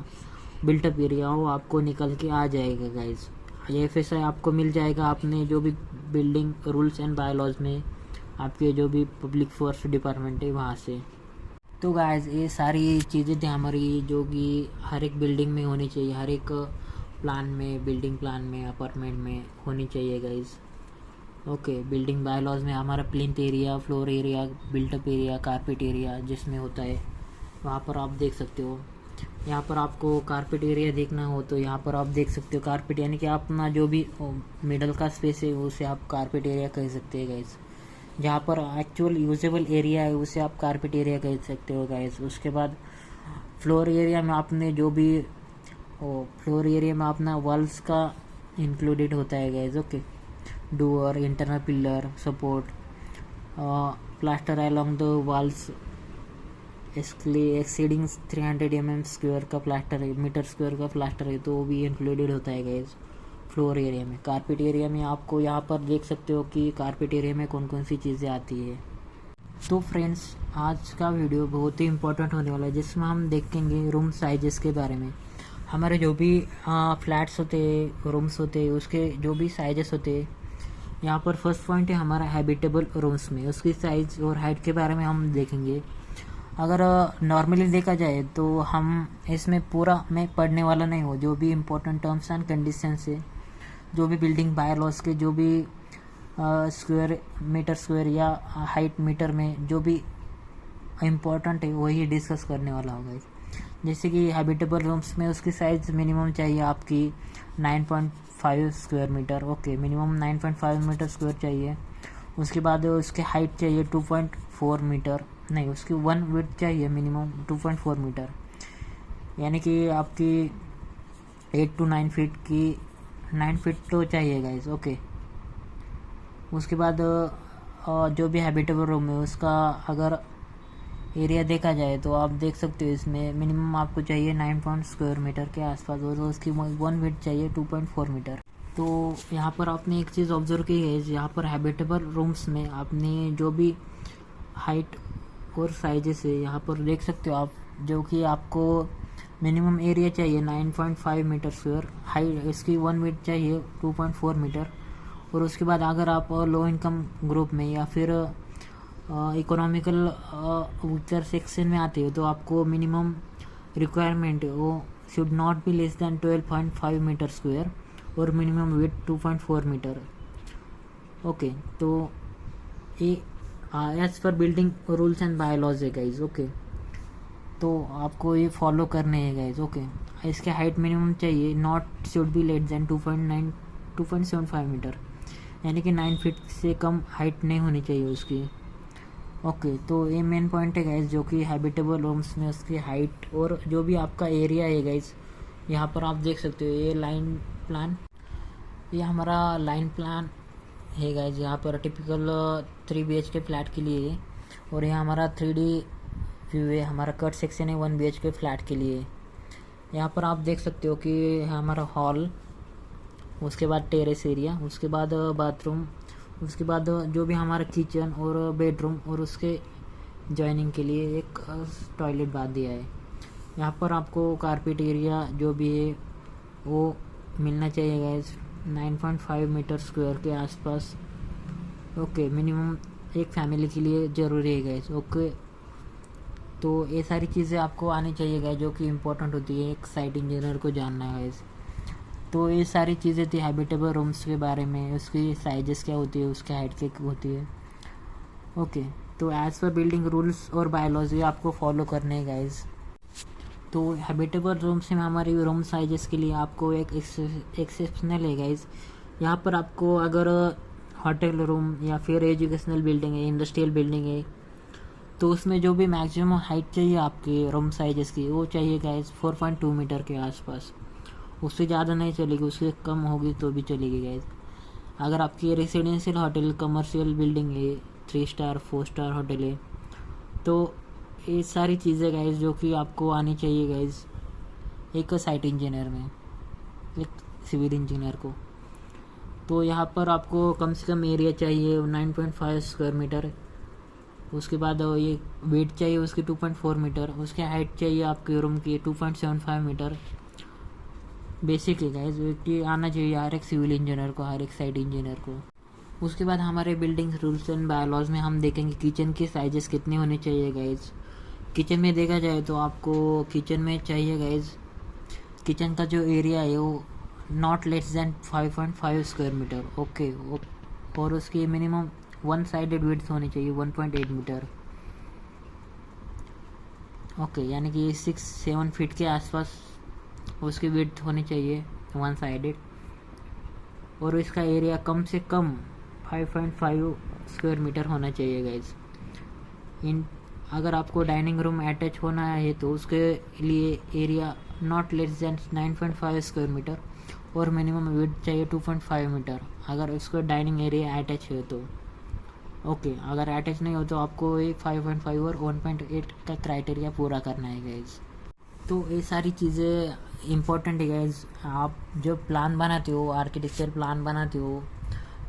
बिल्टअप एरिया, वो आपको निकल के आ जाएगा गाइज। ये एफएसआई आपको मिल जाएगा आपने जो भी बिल्डिंग रूल्स एंड बायोलॉज में आपके जो भी पब्लिक वर्क्स डिपार्टमेंट है वहाँ से। तो गाइस ये सारी चीज़ें थी हमारी जो कि हर एक बिल्डिंग में होनी चाहिए, हर एक प्लान में, बिल्डिंग प्लान में, अपार्टमेंट में होनी चाहिए गाइस। ओके, बिल्डिंग बायलॉज में हमारा plinth area, floor area, built up area, carpet area जिसमें होता है, वहाँ पर आप देख सकते हो। यहाँ पर आपको कारपेट एरिया देखना हो तो यहाँ पर आप देख सकते हो कारपेट, यानी कि अपना जो भी मिडल का स्पेस है उसे आप कारपेट एरिया कह सकते हैं गाइस। जहाँ पर एक्चुअल यूजेबल एरिया है उसे आप कारपेट एरिया कह सकते हो गाइस। उसके बाद फ्लोर एरिया में आपने जो भी फ्लोर एरिया में अपना वॉल्स का इंक्लूडेड होता है guys. Okay, door, internal pillar, support, plaster along the walls exceeding 300 mm square का प्लास्टर है, मीटर स्क्वायर का प्लास्टर है, तो वो भी इंक्लूडेड होता है गाइस फ्लोर एरिया में। कारपेट एरिया में आपको यहाँ पर देख सकते हो कि कारपेट एरिया में कौन कौन सी चीज़ें आती है। तो फ्रेंड्स, आज का वीडियो बहुत ही इंपॉर्टेंट होने वाला है, जिसमें हम देखेंगे रूम साइजेस के बारे में। हमारे जो भी फ्लैट्स होते हैं, रूम्स होते हैं, उसके जो भी साइजेस होते हैं। यहाँ पर फर्स्ट पॉइंट है हमारा हैबिटेबल रूम्स में, उसकी साइज़ और हाइट के बारे में हम देखेंगे। अगर नॉर्मली देखा जाए तो हम इसमें पूरा मैं पढ़ने वाला नहीं हूँ, जो भी इम्पोर्टेंट टर्म्स एंड कंडीशंस है, जो भी बिल्डिंग बायलॉज के जो भी स्क्वायर मीटर स्क्वायर या हाइट मीटर में जो भी इम्पोर्टेंट है वही डिस्कस करने वाला होगा। जैसे कि हैबिटेबल रूम्स में उसकी साइज़ मिनिमम चाहिए आपकी 9.5 square metre. Okay, minimum 9.5 metre square चाहिए। उसके बाद उसके हाइट चाहिए 2.4 मीटर, नहीं उसकी 1 विड्थ चाहिए मिनिमम 2.4 मीटर, यानी कि आपकी 8 to 9 फीट की 9 फीट तो चाहिए गाइस। ओके, उसके बाद जो भी हैबिटेबल रूम है उसका अगर एरिया देखा जाए तो आप देख सकते हो इसमें मिनिमम आपको चाहिए 9 स्क्वायर मीटर के आसपास, और उसकी 1 विड्थ चाहिए 2.4 मीटर। तो यहाँ पर आपने एक चीज़ ऑब्जर्व की है, यहाँ पर हैबिटेबल रूम्स में आपने जो भी हाइट और साइजेस है यहाँ पर देख सकते हो आप, जो कि आपको मिनिमम एरिया चाहिए 9.5 मीटर स्क्वायर, हाइट इसकी 1 विड्थ चाहिए 2.4 मीटर। और उसके बाद अगर आप लो इनकम ग्रुप में या फिर इकोनॉमिकल वीकर सेक्शन में आते हो तो आपको मिनिमम रिक्वायरमेंट वो should not be less than 12.5 metre square और मिनिमम विड्थ 2.4 मीटर। ओके, तो ये as per building rules and bylaws है गाइज। ओके, तो आपको ये फॉलो करने हैं गाइज। ओके, इसके हाइट मिनिमम चाहिए not should be less than 2.75 metre, यानी कि 9 फीट से कम हाइट नहीं होनी चाहिए उसकी। ओके, तो ये मेन पॉइंट है गाइज, जो कि हैबिटेबल रूम्स में उसकी हाइट और जो भी आपका एरिया है गाइज। यहाँ पर आप देख सकते हो ये लाइन प्लान, ये हमारा लाइन प्लान है गाइज। यहाँ पर टिपिकल 3 BHK फ्लैट के लिए, और यहाँ हमारा 3D व्यू है, हमारा कट सेक्शन है 1 BHK फ्लैट के लिए। यहाँ पर आप देख सकते हो कि हमारा हॉल, उसके बाद टेरेस एरिया, उसके बाद बाथरूम, उसके बाद जो भी हमारा किचन और बेडरूम और उसके जॉइनिंग के लिए एक टॉयलेट बाथ दिया है। यहाँ पर आपको कारपेट एरिया जो भी है वो मिलना चाहिए गाइस 9.5 मीटर स्क्वायर के आसपास। ओके, मिनिमम एक फैमिली के लिए ज़रूरी है गाइस। ओके, तो ये सारी चीज़ें आपको आनी चाहिए गाइस, जो कि इम्पोर्टेंट होती है एक साइट इंजीनियर को जानना है गाइस। तो ये सारी चीज़ें थी हैबिटेबल रूम्स के बारे में, उसकी साइजेस क्या होती है, उसकी हाइट क्या होती है। ओके, तो एज़ पर बिल्डिंग रूल्स और बायोलॉज ये आपको फॉलो करने हैं गाइस। तो हैबिटेबल रूम्स में हमारी रूम साइजेस के लिए आपको एक एक्सेप्शनल है गाइस। यहाँ पर आपको अगर होटल रूम या फिर एजुकेशनल बिल्डिंग है, इंडस्ट्रियल बिल्डिंग है, तो उसमें जो भी मैक्सिमम हाइट चाहिए आपके रूम साइजेस की, वो चाहिए गाइस 4.2 मीटर के आसपास। उससे ज़्यादा नहीं चलेगी, उससे कम होगी तो भी चलेगी गाइस। अगर आपकी रेसिडेंशियल होटल, कमर्शियल बिल्डिंग है, 3 स्टार 4 स्टार होटल है, तो ये सारी चीज़ें गाइस जो कि आपको आनी चाहिए गाइस एक साइट इंजीनियर में, एक सिविल इंजीनियर को। तो यहाँ पर आपको कम से कम एरिया चाहिए 9.5 स्क्वायर मीटर। उसके बाद ये वेट चाहिए उसकी 2.4 मीटर। उसके हाइट चाहिए आपके रूम की 2.75 मीटर। बेसिक है गाइस, वेट आना चाहिए हर एक सिविल इंजीनियर को, हर एक साइट इंजीनियर को। उसके बाद हमारे बिल्डिंग रूल्स एंड बायोलॉज में हम देखेंगे किचन की साइजेस कितनी होनी चाहिए गाइज। किचन में देखा जाए तो आपको किचन में चाहिए गाइज, किचन का जो एरिया है वो not less than 5.5 square metre. Okay, और उसकी मिनिमम वन साइडेड विड्थ होनी चाहिए 1.8 मीटर। ओके, यानी कि 6-7 फीट के आसपास उसकी विड्थ होनी चाहिए वन साइडेड। और इसका एरिया कम से कम 5.5 स्क्वायर मीटर होना चाहिए गाइज। इन अगर आपको डाइनिंग रूम अटैच होना है तो उसके लिए area not less than 9.5 square metre और मिनिमम विड्थ चाहिए 2.5 मीटर, अगर उसका डाइनिंग एरिया अटैच है तो। ओके, अगर अटैच नहीं हो तो आपको ये 5.5 और 1.8 का क्राइटेरिया पूरा करना है गाइज। तो ये सारी चीज़ें इम्पोर्टेंट है गाइज। आप जब प्लान बनाते हो, आर्किटेक्चर प्लान बनाते हो,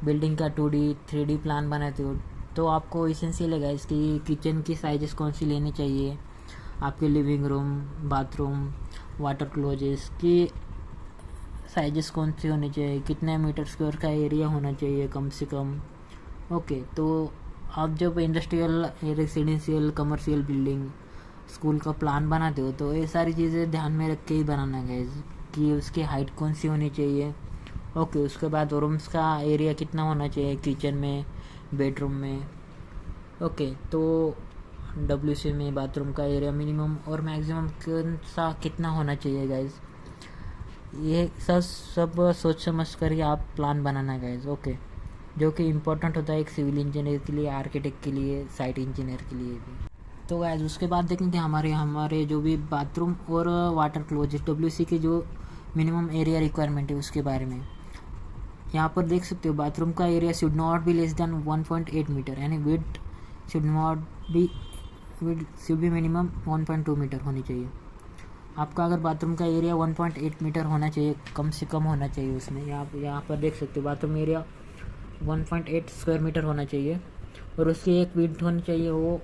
बिल्डिंग का 2D 3D प्लान बनाते हो, तो आपको इसेंशियल है गाइज कि किचन की साइजेस कौन सी लेनी चाहिए, आपके living room, bathroom, water closets की साइजेस कौन सी होनी चाहिए, कितने मीटर स्क्वायर का एरिया होना चाहिए कम से कम। ओके, तो आप जब industrial, residential, commercial building, school का प्लान बनाते हो तो ये सारी चीज़ें ध्यान में रख के ही बनाना गाइज कि उसकी हाइट कौन सी होनी चाहिए। ओके, उसके बाद रूम्स का एरिया कितना होना चाहिए किचन में, बेडरूम में। ओके, तो WC में बाथरूम का एरिया मिनिमम और मैक्सिमम कौन सा कितना होना चाहिए गाइज, ये सब सोच समझ कर ही आप प्लान बनाना गाइज। ओके, जो कि इम्पोर्टेंट होता है एक सिविल इंजीनियर के लिए, आर्किटेक्ट के लिए, साइट इंजीनियर के लिए भी। तो गाइज उसके बाद देखेंगे हमारे जो भी बाथरूम और वाटर क्लोजेट WC के जो मिनिमम एरिया रिक्वायरमेंट है उसके बारे में। यहाँ पर देख सकते हो बाथरूम का area should not be less than 1.8 metre, यानी width should be minimum 1.2 metre होनी चाहिए। आपका अगर बाथरूम का एरिया 1.8 मीटर होना चाहिए, कम से कम होना चाहिए उसमें। यहाँ पर देख सकते हो बाथरूम एरिया 1.8 स्क्वायर मीटर होना चाहिए और उसकी एक विड्थ होनी चाहिए वो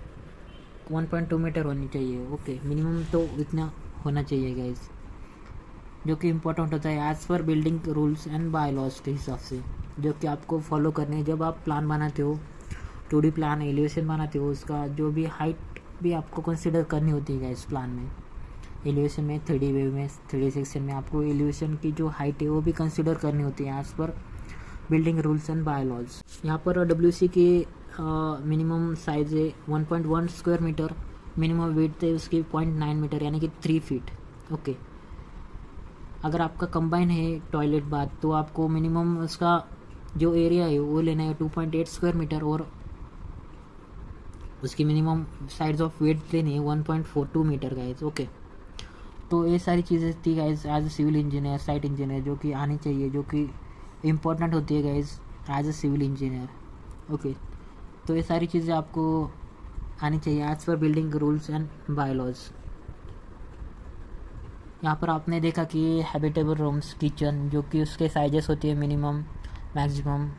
1.2 मीटर होनी चाहिए। ओके, मिनिमम तो इतना होना चाहिए गाइज, जो कि इम्पोर्टेंट होता है as per building rules and bylaws के हिसाब से, जो कि आपको फॉलो करने जब आप प्लान बनाते हो, 2D प्लान, एलिवेशन बनाते हो, उसका जो भी हाइट भी आपको कंसिडर करनी होती है गाइज प्लान में। एलिवेशन में 3D वे में, 3D सेक्शन में आपको एलिवेशन की जो हाइट है वो भी कंसिडर करनी होती है as per building rules and bylaws. यहाँ पर WC की मिनिमम साइज है 1.1 स्क्वायर मीटर, मिनिमम वेट है उसकी 0.9 मीटर, यानी कि 3 फीट। ओके, अगर आपका कंबाइन है टॉयलेट बाथ तो आपको मिनिमम उसका जो एरिया है वो लेना है 2.8 स्क्वायर मीटर और उसकी मिनिमम साइज ऑफ वेट लेनी है 1.42 मीटर गाइज। ओके, तो ये सारी चीज़ें थी guys as a civil engineer, site engineer, जो कि आनी चाहिए, जो कि इम्पोर्टेंट होती है guys as a civil engineer. Okay, तो ये सारी चीज़ें आपको आनी चाहिए as per building rules and bylaws. यहाँ पर आपने देखा कि हैबिटेबल रूम्स, किचन, जो कि उसके साइजेस होती है मिनिमम, मैक्सिमम,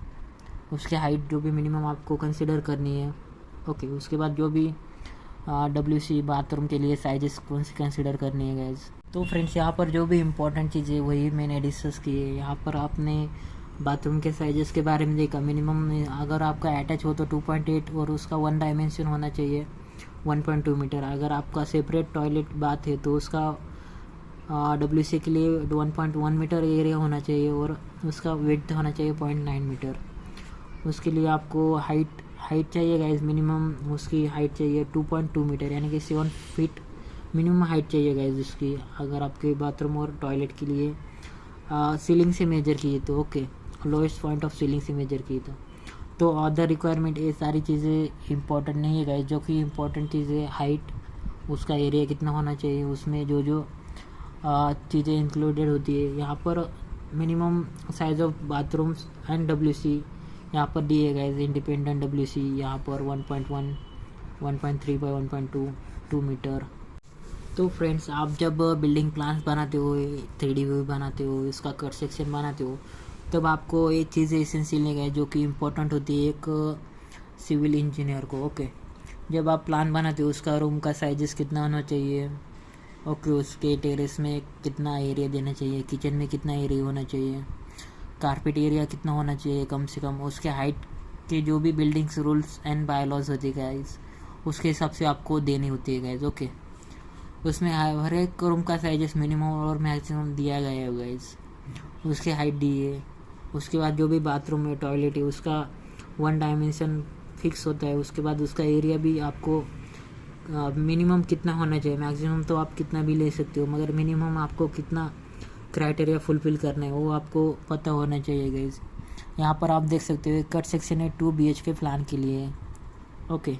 उसके हाइट जो भी मिनिमम आपको कंसिडर करनी है। ओके, उसके बाद जो भी WC बाथरूम के लिए साइजेस कौन सी कंसिडर करनी है गाइज। तो फ्रेंड्स यहाँ पर जो भी इम्पोर्टेंट चीज़ें वही मैंने डिस्कस की है। यहाँ पर आपने बाथरूम के साइजेस के बारे में देखा, मिनिमम अगर आपका अटैच हो तो 2.8 और उसका 1 डायमेंशन होना चाहिए 1.2 मीटर। अगर आपका सेपरेट टॉयलेट बाथ है तो उसका WC के लिए 1.1 मीटर एरिया होना चाहिए और उसका विड्थ होना चाहिए 0.9 मीटर। उसके लिए आपको हाइट चाहिए गाइज, मिनिमम उसकी हाइट चाहिए 2.2 मीटर, यानी कि 7 फीट मिनिमम हाइट चाहिए गाइज उसकी। अगर आपके बाथरूम और टॉयलेट के लिए सीलिंग से मेजर किए तो okay, lowest point of ceiling से मेजर किए तो अदर रिक्वायरमेंट ये सारी चीज़ें इंपॉर्टेंट नहीं है गाइज। जो कि इंपॉर्टेंट चीज़ें हाइट, उसका एरिया कितना होना चाहिए, उसमें जो जो चीज़ें इंक्लूडेड होती है। यहाँ पर minimum size of bathrooms and WC यहाँ पर दिए गए, इंडिपेंडेंट WC यहाँ पर 1.1, 1.3 बाई 1.2 2 मीटर। तो फ्रेंड्स आप जब बिल्डिंग प्लान्स बनाते हो, 3D व्यू बनाते हो, इसका कट सेक्शन बनाते हो, तब आपको ये चीज़ें एसेंशियल है जो कि इम्पोर्टेंट होती है एक सिविल इंजीनियर को। ओके, जब आप प्लान बनाते हो उसका रूम का साइजेस कितना होना चाहिए, ओके, उसके टेरेस में कितना एरिया देना चाहिए, किचन में कितना एरिया होना चाहिए, कारपेट एरिया कितना होना चाहिए कम से कम, उसके हाइट के जो भी बिल्डिंग्स रूल्स एंड बायलॉज होती है गाइज, उसके हिसाब से आपको देनी होती है गाइज। ओके, उसमें हर एक रूम का साइजेस मिनिमम और मैक्सिमम दिया गया है गाइज, उसकी हाइट दी है। उसके बाद जो भी बाथरूम है, टॉयलेट है, उसका 1 डायमेंशन फिक्स होता है। उसके बाद उसका एरिया भी आपको मिनिमम कितना होना चाहिए, मैक्सिमम तो आप कितना भी ले सकते हो, मगर मिनिमम आपको कितना क्राइटेरिया फुलफिल करना है वो आपको पता होना चाहिए गाइज। यहाँ पर आप देख सकते हो कट सेक्शन है 2 BHK प्लान के लिए। ओके,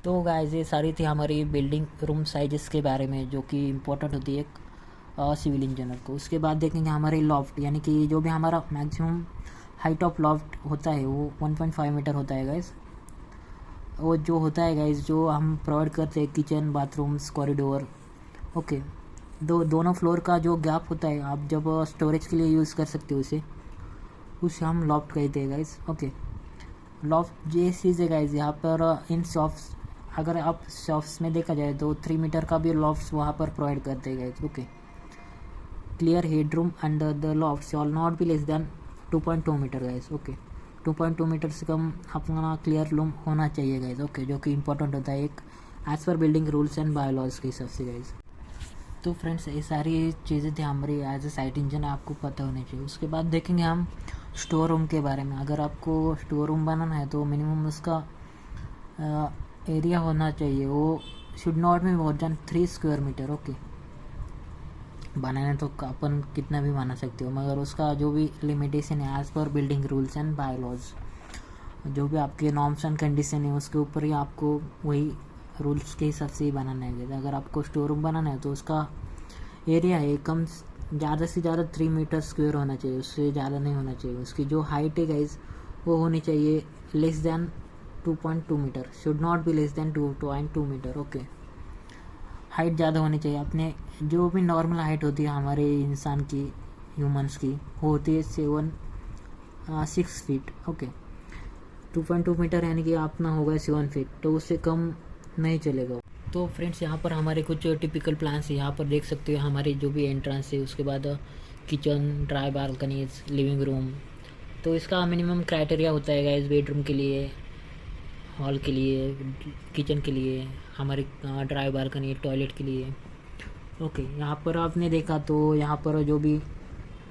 तो गाइज ये सारी थी हमारी बिल्डिंग रूम साइजेस के बारे में जो कि इम्पोर्टेंट होती है एक सिविल इंजीनियर को। उसके बाद देखेंगे हमारे लॉफ्ट, यानी कि जो भी हमारा मैक्सिमम हाइट ऑफ लॉफ्ट होता है वो 1.5 मीटर होता है गाइज। वो जो होता है गाइज जो हम प्रोवाइड करते हैं किचन, बाथरूम्स, कॉरिडोर, ओके, दोनों फ्लोर का जो गैप होता है आप जब स्टोरेज के लिए यूज़ कर सकते हो उसे हम लॉफ्ट कहते हैं गाइज। ओके, लॉफ्ट ये चीज़ है गाइज। यहाँ पर इन शॉप्स, अगर आप शॉप्स में देखा जाए तो 3 मीटर का भी लॉफ्ट्स वहाँ पर प्रोवाइड करते हैं guys. Okay, clear head room under the loft shall not be less than 2.2 metre guys. Okay, 2.2 metre से कम अपना क्लियर रूम होना चाहिए गाइज। ओके, जो कि इंपॉर्टेंट होता है एक as per building rules and bylaws के हिसाब से गाइज। तो फ्रेंड्स ये सारी चीज़ें थी हमारी एज ए साइट इंजीनियर आपको पता होनी चाहिए। उसके बाद देखेंगे हम स्टोर रूम के बारे में। अगर आपको स्टोर रूम बनाना है तो मिनिमम उसका एरिया होना चाहिए, वो should not be more than 3 square metre. Okay, बनाना तो अपन कितना भी बना सकते हो, मगर उसका जो भी लिमिटेशन है as per building rules and bylaws, जो भी आपके नॉर्म्स एंड कंडीशन है उसके ऊपर ही आपको वही रूल्स के हिसाब से ही बनाना है। अगर आपको स्टोर रूम बनाना है तो उसका एरिया है कम ज़्यादा से ज़्यादा 3 मीटर स्क्वायर होना चाहिए, उससे ज़्यादा नहीं होना चाहिए। उसकी जो हाइट है गाइज वो होनी चाहिए less than 2.2 metre, should not be less than 2.2 metre. Okay, height ज़्यादा होनी चाहिए। अपने जो भी नॉर्मल हाइट होती है हमारे इंसान की, ह्यूमंस की, वो होती है 6 फीट। ओके, 2.2 मीटर यानी कि अपना होगा 7 फीट, तो उससे कम नहीं चलेगा। तो फ्रेंड्स यहाँ पर हमारे कुछ टिपिकल प्लान्स है, यहाँ पर देख सकते हो हमारी जो भी एंट्रेंस है, उसके बाद kitchen, dry balconies, living room. तो इसका मिनिमम क्राइटेरिया होता है गाइस, बेडरूम के लिए, हॉल के लिए, किचन के लिए, हमारी ड्राई बालकनी, टॉयलेट के लिए। ओके, यहाँ पर आपने देखा तो यहाँ पर जो भी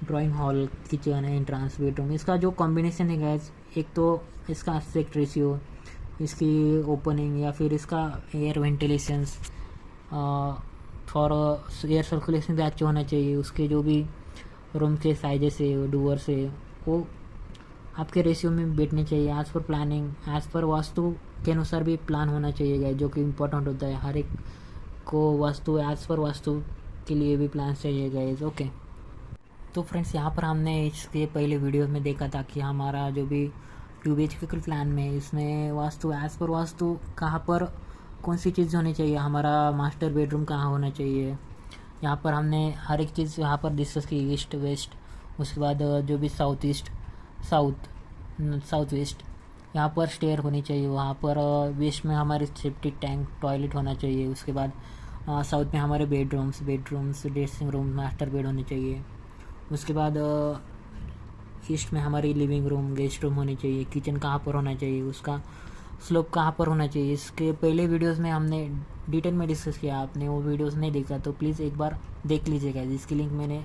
ड्राइंग हॉल, किचन है, एंट्रेंस, बेडरूम, इसका जो कॉम्बिनेशन है गाइस, एक तो इसका एस्पेक्ट रेशियो, इसकी ओपनिंग या फिर इसका air ventilations for air circulation भी अच्छा होना चाहिए। उसके जो भी रूम के साइजेस है, डूअर्स है, वो आपके रेशियो में बैठने चाहिए as per planning, as per vastu के अनुसार भी प्लान होना चाहिए, जो कि इम्पोर्टेंट होता है। हर एक को वास्तु एज़ पर वास्तु के लिए भी प्लान चाहिए गाइस। ओके, तो फ्रेंड्स यहाँ पर हमने इसके पहले वीडियो में देखा था कि हमारा जो भी 2 BHK प्लान में इसमें वास्तु एज़ पर वास्तु कहाँ पर कौन सी चीज़ होनी चाहिए, हमारा मास्टर बेडरूम कहाँ होना चाहिए, यहाँ पर हमने हर एक चीज़ यहाँ पर डिस्कस की, ईस्ट वेस्ट, उसके बाद जो भी साउथ ईस्ट, साउथ वेस्ट, यहाँ पर स्टेयर होनी चाहिए, वहाँ पर वेस्ट में हमारे सेफ्टी टैंक, टॉयलेट होना चाहिए। उसके बाद साउथ में हमारे bedrooms, dressing room, master bed होने चाहिए। उसके बाद ईस्ट में हमारी लिविंग रूम, गेस्ट रूम होनी चाहिए। किचन कहाँ पर होना चाहिए, उसका स्लोप कहाँ पर होना चाहिए, इसके पहले वीडियोस में हमने डिटेल में डिस्कस किया। आपने वो वीडियोस नहीं देखा तो प्लीज़ एक बार देख लीजिएगा, जिसकी लिंक मैंने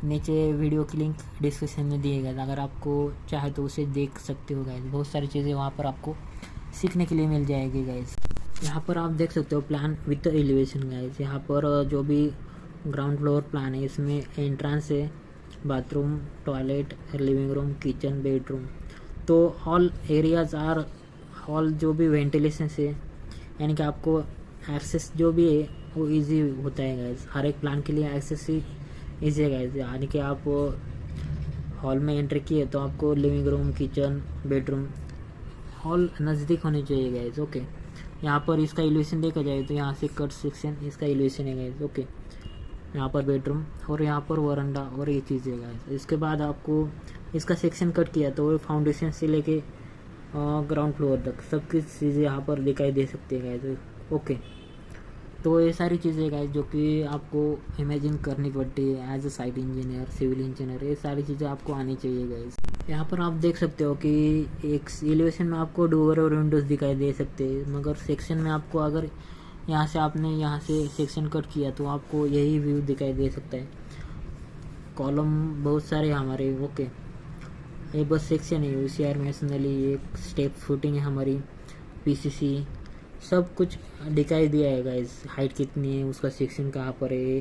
नीचे वीडियो की लिंक डिस्क्रिप्शन में दिए गए, अगर आपको चाहे तो उसे देख सकते हो गाइज। बहुत सारी चीज़ें वहाँ पर आपको सीखने के लिए मिल जाएगी गाइज। यहाँ पर आप देख सकते हो प्लान विद एलिवेशन गाइज। यहाँ पर जो भी ग्राउंड फ्लोर प्लान है, इसमें एंट्रेंस है, bathroom, toilet, living room, kitchen, bedroom. तो ऑल एरियाज आर, ऑल जो भी वेंटिलेशन है, यानी कि आपको एक्सेस जो भी है वो इजी होता है गाइज। हर एक प्लान के लिए एक्सेस ही ईजी है गाइज। यानी कि आप हॉल में एंट्री किए तो आपको living room, kitchen, bedroom hall नज़दीक होनी चाहिए गाइज। ओके, यहाँ पर इसका एलिवेशन देखा जाए तो यहाँ से कट सेक्शन इसका एलिवेशन है गाइज। ओके, यहाँ पर बेडरूम और यहाँ पर वरांडा और ये चीज़ है गाइज। इसके बाद आपको इसका सेक्शन कट किया तो फाउंडेशन से लेके ग्राउंड फ्लोर तक सब कुछ चीज़ें यहाँ पर दिखाई दे सकती है गाइज। ओके, तो ये सारी चीज़ें गाइज जो कि आपको इमेजिन करनी पड़ती है as a site engineer, civil engineer, ये सारी चीज़ें आपको आनी चाहिए गाइज। यहाँ पर आप देख सकते हो कि एक एलिवेशन में आपको डोर और विंडोज़ दिखाई दे सकते हैं, मगर सेक्शन में आपको अगर यहाँ से आपने यहाँ से सेक्शन कट किया तो आपको यही व्यू दिखाई दे सकता है। कॉलम बहुत सारे हमारे। ओके, ये बस सेक्शन है, UCR मैसनली, एक स्टेप फुटिंग है हमारी, PCC, सब कुछ दिखाई दिया है गाइज। हाइट कितनी है, उसका सेक्शन कहाँ पर है,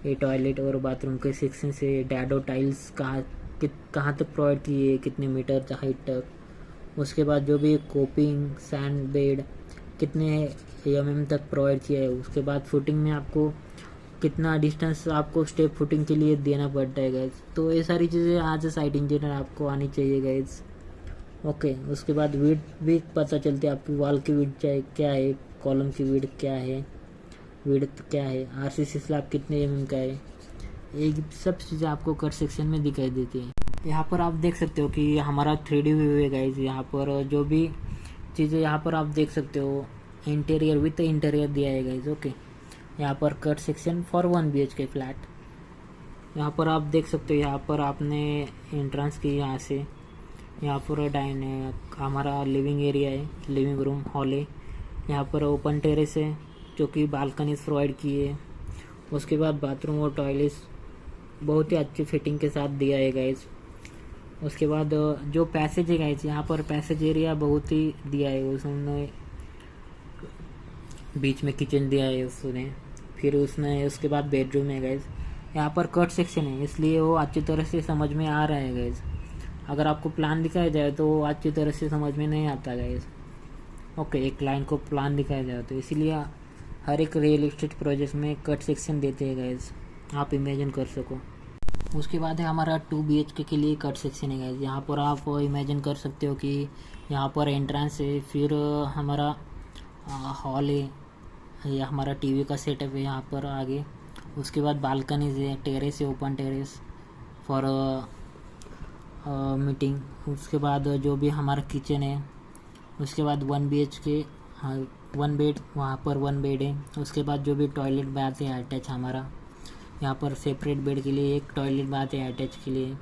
ये टॉयलेट और बाथरूम के सेक्शन से डैडो टाइल्स कहाँ तक प्रोवाइड की है, कितने मीटर हाइट तक। उसके बाद जो भी कोपिंग, सैंड बेड कितने mm तक प्रोवाइड किया है। उसके बाद फुटिंग में आपको कितना डिस्टेंस आपको स्टेप फुटिंग के लिए देना पड़ता है गाइज। तो ये सारी चीज़ें आज साइट इंजीनियर आपको आनी चाहिए गाइज। ओके, उसके बाद विड्थ भी पता चलती है आपकी, वॉल की विड्थ क्या है, कॉलम की विड्थ क्या है, विड्थ क्या है, RCC स्लैब कितने mm का है, ये सब चीज़ें आपको कट सेक्शन में दिखाई देती है। यहाँ पर आप देख सकते हो कि हमारा 3D व्यू है गाइज। यहाँ पर जो भी चीज़ें यहाँ पर आप देख सकते हो, इंटीरियर विथ इंटीरियर दिया है गाइज। ओके, यहाँ पर cut section for 1 BHK flat. यहाँ पर आप देख सकते हो, यहाँ पर आपने एंट्रेंस की, यहाँ से यहाँ पर हमारा लिविंग एरिया है, लिविंग रूम, हॉल है। यहाँ पर ओपन टेरेस है जो कि बालकनीज प्रोवाइड की है। उसके बाद बाथरूम और टॉयलेट बहुत ही अच्छी फिटिंग के साथ दिया है गाइज। उसके बाद जो पैसेज है गाइज, यहाँ पर पैसेज एरिया बहुत ही दिया है उसने, बीच में किचन दिया है उसने, फिर उसने उसके बाद बेडरूम है गाइज। यहाँ पर कट सेक्शन है, इसलिए वो अच्छी तरह से समझ में आ रहा है गाइज। अगर आपको प्लान दिखाया जाए तो वो अच्छी तरह से समझ में नहीं आता गाइज। ओके, एक लाइन को प्लान दिखाया जाए तो इसीलिए हर एक रियल एस्टेट प्रोजेक्ट में कट सेक्शन देते हैं गाइज, आप इमेजिन कर सको। उसके बाद है हमारा 2 BHK के लिए कट सेक्शन है गाइज। यहाँ पर आप इमेजिन कर सकते हो कि यहाँ पर एंट्रेंस है, फिर हमारा हॉल है, ये हमारा TV का सेटअप है यहाँ पर आगे। उसके बाद बालकनीज है, टेरेस है, ओपन टेरेस फॉर मीटिंग। उसके बाद जो भी हमारा किचन है, उसके बाद 1 BHK, 1 बेड, वहाँ पर 1 बेड है। उसके बाद जो भी टॉयलेट बाथ है अटैच हमारा, यहाँ पर सेपरेट बेड के लिए एक टॉयलेट बाथ है अटैच के लिए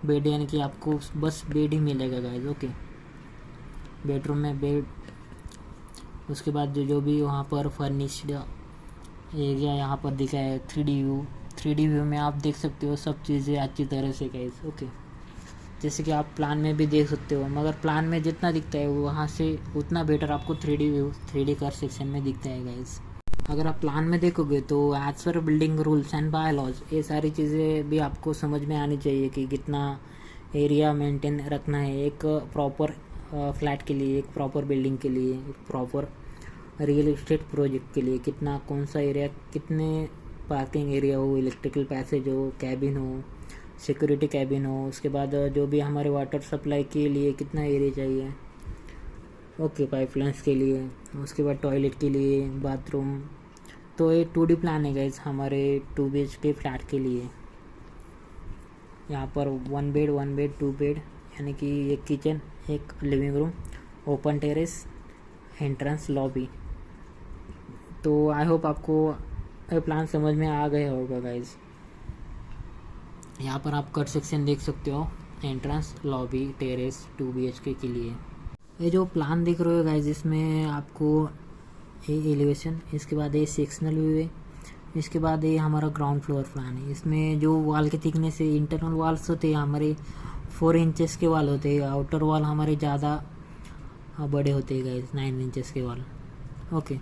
बेड, यानी कि आपको बस बेड ही मिलेगा गाइज। ओके, बेडरूम में बेड। उसके बाद जो भी वहाँ पर फर्निश्ड एरिया यहाँ पर दिखा है 3D व्यू में आप देख सकते हो सब चीज़ें अच्छी तरह से गाइज। ओके, जैसे कि आप प्लान में भी देख सकते हो, मगर प्लान में जितना दिखता है वहाँ से उतना बेटर आपको 3D view, 3D cut section में दिखता है गाइज। अगर आप प्लान में देखोगे तो as per building rules and bylaws, ये सारी चीज़ें भी आपको समझ में आनी चाहिए कि कितना एरिया मेंटेन रखना है एक प्रॉपर फ्लैट के लिए, एक प्रॉपर बिल्डिंग के लिए, एक प्रॉपर रियल एस्टेट प्रोजेक्ट के लिए, कितना कौन सा एरिया, कितने पार्किंग एरिया हो, इलेक्ट्रिकल पैसेज हो, कैबिन हो, सिक्योरिटी कैबिन हो। उसके बाद जो भी हमारे वाटर सप्लाई के लिए कितना एरिया चाहिए, ओके, पाइपलाइंस के लिए, उसके बाद टॉयलेट के लिए, बाथरूम। तो ये 2D प्लान है गाइज हमारे 2 BHK फ्लैट के लिए। यहाँ पर 1 बेड 2 बेड, यानी कि एक किचन, एक living room, open terrace, entrance, lobby. तो आई होप आपको ये प्लान समझ में आ गया होगा गाइज। यहाँ पर आप कट सेक्शन देख सकते हो, एंट्रेंस, लॉबी, टेरेस 2 BHK के लिए। ये जो प्लान देख रहे हो गाइज, इसमें आपको ये एलिवेशन, इसके बाद ये सेक्शनल व्यू है, इसके बाद ये हमारा ग्राउंड फ्लोर प्लान है। इसमें जो वॉल के थिकनेस है, इंटरनल वॉल्स होते हैं हमारे 4 इंचेस के वॉल होते हैं, आउटर वॉल हमारे ज़्यादा बड़े होते हैं गाइज, 9 इंचेस के वॉल। ओके,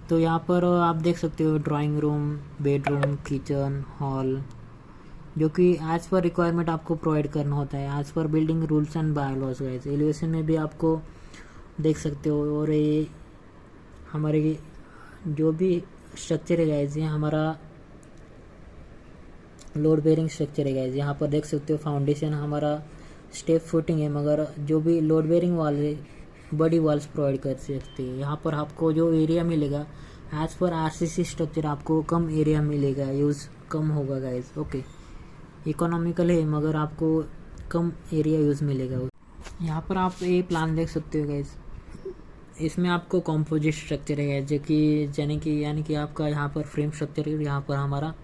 तो यहाँ पर आप देख सकते हो drawing room, bedroom, kitchen, hall, जो कि एज पर रिक्वायरमेंट आपको प्रोवाइड करना होता है, as per building rules and bylaws guys. Elevation में भी आपको देख सकते हो। और ये हमारे जो भी स्ट्रक्चर है गाइज, ये हमारा लोड बेरिंग स्ट्रक्चर है गाइज। यहाँ पर देख सकते हो फाउंडेशन हमारा स्टेप फुटिंग है, मगर जो भी लोड बेरिंग वाल है बड़ी वॉल्स प्रोवाइड कर सकते हैं। यहाँ पर आपको जो एरिया मिलेगा एज पर RCC स्ट्रक्चर आपको कम एरिया मिलेगा, यूज़ कम होगा गाइज। ओके, इकोनॉमिकल है मगर आपको कम एरिया यूज़ मिलेगा। यहाँ पर आप ये प्लान देख सकते हो गाइज, इसमें आपको कॉम्पोजिट स्ट्रक्चर है गाइज, जो कि यानी कि आपका यहाँ पर फ्रेम स्ट्रक्चर है, यहाँ पर हमारा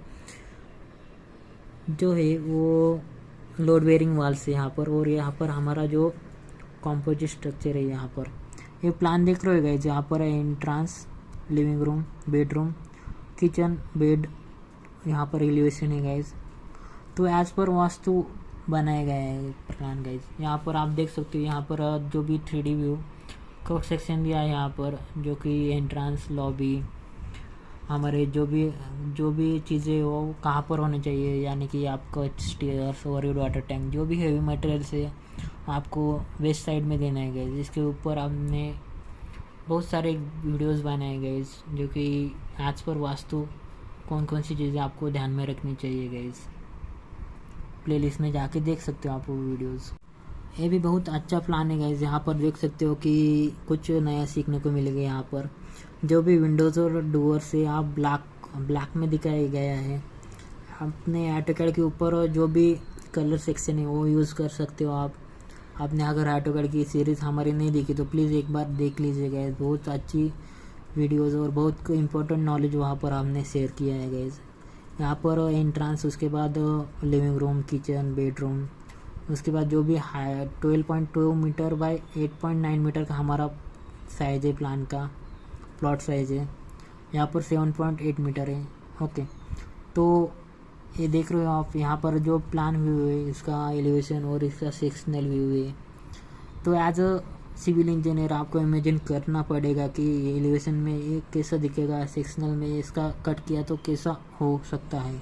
जो है वो लोड बेरिंग वॉल्स है यहाँ पर, और यहाँ पर हमारा जो कॉम्पोजिट स्ट्रक्चर है यहाँ पर। ये प्लान देख रहे हो गाइज, यहाँ पर है entrance, living room, bedroom, kitchen, bed, यहाँ पर एलिवेशन है गाइज। तो एज पर वास्तु बनाया गया है प्लान गाइज। यहाँ पर आप देख सकते हो, यहाँ पर जो भी 3D व्यू कट सेक्शन दिया है यहाँ पर, जो कि एंट्रांस, लॉबी, हमारे जो भी चीज़ें वो कहाँ पर होने चाहिए, यानी कि आपका स्टेयर्स, ओवरहेड वाटर टैंक, जो भी हेवी मटेरियल से आपको वेस्ट साइड में देना है गाइज। इसके ऊपर हमने बहुत सारे वीडियोस बनाए गए, जो कि आज पर वास्तु कौन कौन सी चीज़ें आपको ध्यान में रखनी चाहिए गाइज। प्लेलिस्ट में जाके देख सकते हो आप वो वीडियोस। ये भी बहुत अच्छा प्लान है गाइज। यहाँ पर देख सकते हो कि कुछ नया सीखने को मिलेगा। यहाँ पर जो भी विंडोज़ और डोर से आप ब्लैक में दिखाया गया है। अपने AutoCAD के ऊपर जो भी कलर सेक्शन है वो यूज़ कर सकते हो आप। आपने अगर AutoCAD की सीरीज़ हमारी नहीं देखी तो प्लीज़ एक बार देख लीजिएगा। बहुत अच्छी वीडियोज़ और बहुत इम्पोर्टेंट नॉलेज वहाँ पर हमने शेयर किया है गाइज। यहाँ पर एंट्रांस, उसके बाद लिविंग रूम, किचन, बेडरूम, उसके बाद जो भी 12.2 मीटर बाय 8.9 मीटर का हमारा साइज है, प्लान का प्लॉट साइज है। यहाँ पर 7.8 मीटर है। ओके, तो ये देख रहे हो आप, यहाँ पर जो प्लान व्यू है इसका एलिवेशन और इसका सेक्शनल व्यू है। तो एज अ सिविल इंजीनियर आपको इमेजिन करना पड़ेगा कि एलिवेशन में ये कैसा दिखेगा, सेक्शनल में इसका कट किया तो कैसा हो सकता है।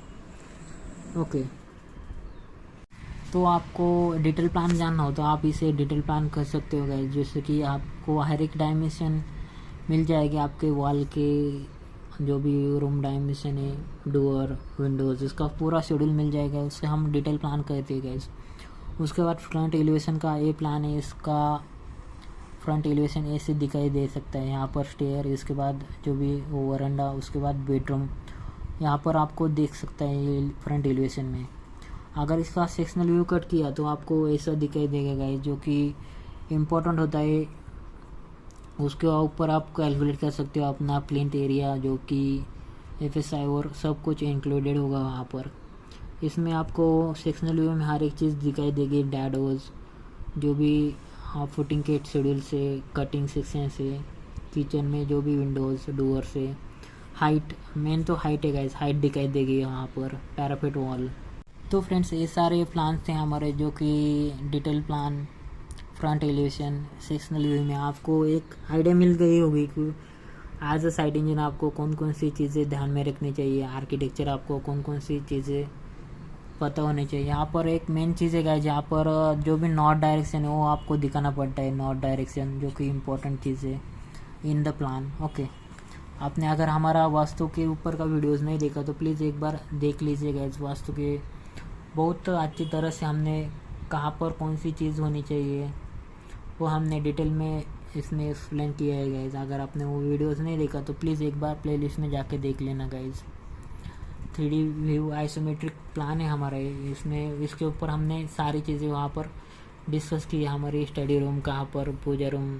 ओके, तो आपको डिटेल प्लान जानना हो तो आप इसे डिटेल प्लान कर सकते हो गाइस। जैसे कि आपको हर एक डायमेंशन मिल जाएगी आपके वॉल के, जो भी रूम डायमेंशन है, डोर, विंडोज़, इसका पूरा शेड्यूल मिल जाएगा। उससे हम डिटेल प्लान करते हैं गाइस। उसके बाद फ्रंट एलिवेशन का ये प्लान है, इसका फ्रंट एलिवेशन ऐसे दिखाई दे सकता है। यहाँ पर स्टेयर, इसके बाद जो भी वो वरांडा, उसके बाद बेडरूम, यहाँ पर आपको देख सकता है ये फ्रंट एलिवेशन में। अगर इसका सेक्शनल व्यू कट किया तो आपको ऐसा दिखाई देगा गाइस, जो कि इम्पोर्टेंट होता है। उसके ऊपर आप कैलकुलेट कर सकते हो अपना प्लिंथ एरिया, जो कि FSI और सब कुछ इंक्लूडेड होगा वहाँ पर। इसमें आपको सेक्शनल व्यू में हर एक चीज़ दिखाई देगी, डैडोज, जो भी फुटिंग के शेड्यूल से, कटिंग सेक्शन से, किचन में जो भी विंडोज़, डोर से, हाइट, मेन तो हाइट है गाइस, हाइट दिखाई देगी वहाँ पर, पैरापेट वॉल। तो फ्रेंड्स, ये सारे प्लान्स थे हमारे, जो कि detail plan, front elevation, sectional view में आपको एक आइडिया मिल गई होगी कि एज अ साइट इंजीनियर आपको कौन कौन सी चीज़ें ध्यान में रखनी चाहिए, आर्किटेक्चर आपको कौन कौन सी चीज़ें पता होनी चाहिए। यहाँ पर एक मेन चीज़ है गाइस, जहाँ पर जो भी नॉर्थ डायरेक्शन है वो आपको दिखाना पड़ता है, नॉर्थ डायरेक्शन, जो कि इम्पोर्टेंट चीज़ है इन द प्लान। ओके, आपने अगर हमारा वास्तु के ऊपर का वीडियोज़ नहीं देखा तो प्लीज़ एक बार देख लीजिएगा। इस वास्तु के बहुत अच्छी तरह से हमने कहाँ पर कौन सी चीज़ होनी चाहिए वो हमने डिटेल में इसमें एक्सप्लेन किया है गाइज। अगर आपने वो वीडियोस नहीं देखा तो प्लीज़ एक बार प्लेलिस्ट में जाके देख लेना guys. 3D view isometric plan है हमारा, इसमें इसके ऊपर हमने सारी चीज़ें वहाँ पर डिस्कस किया हमारी स्टडी रूम कहाँ पर, पूजा रूम,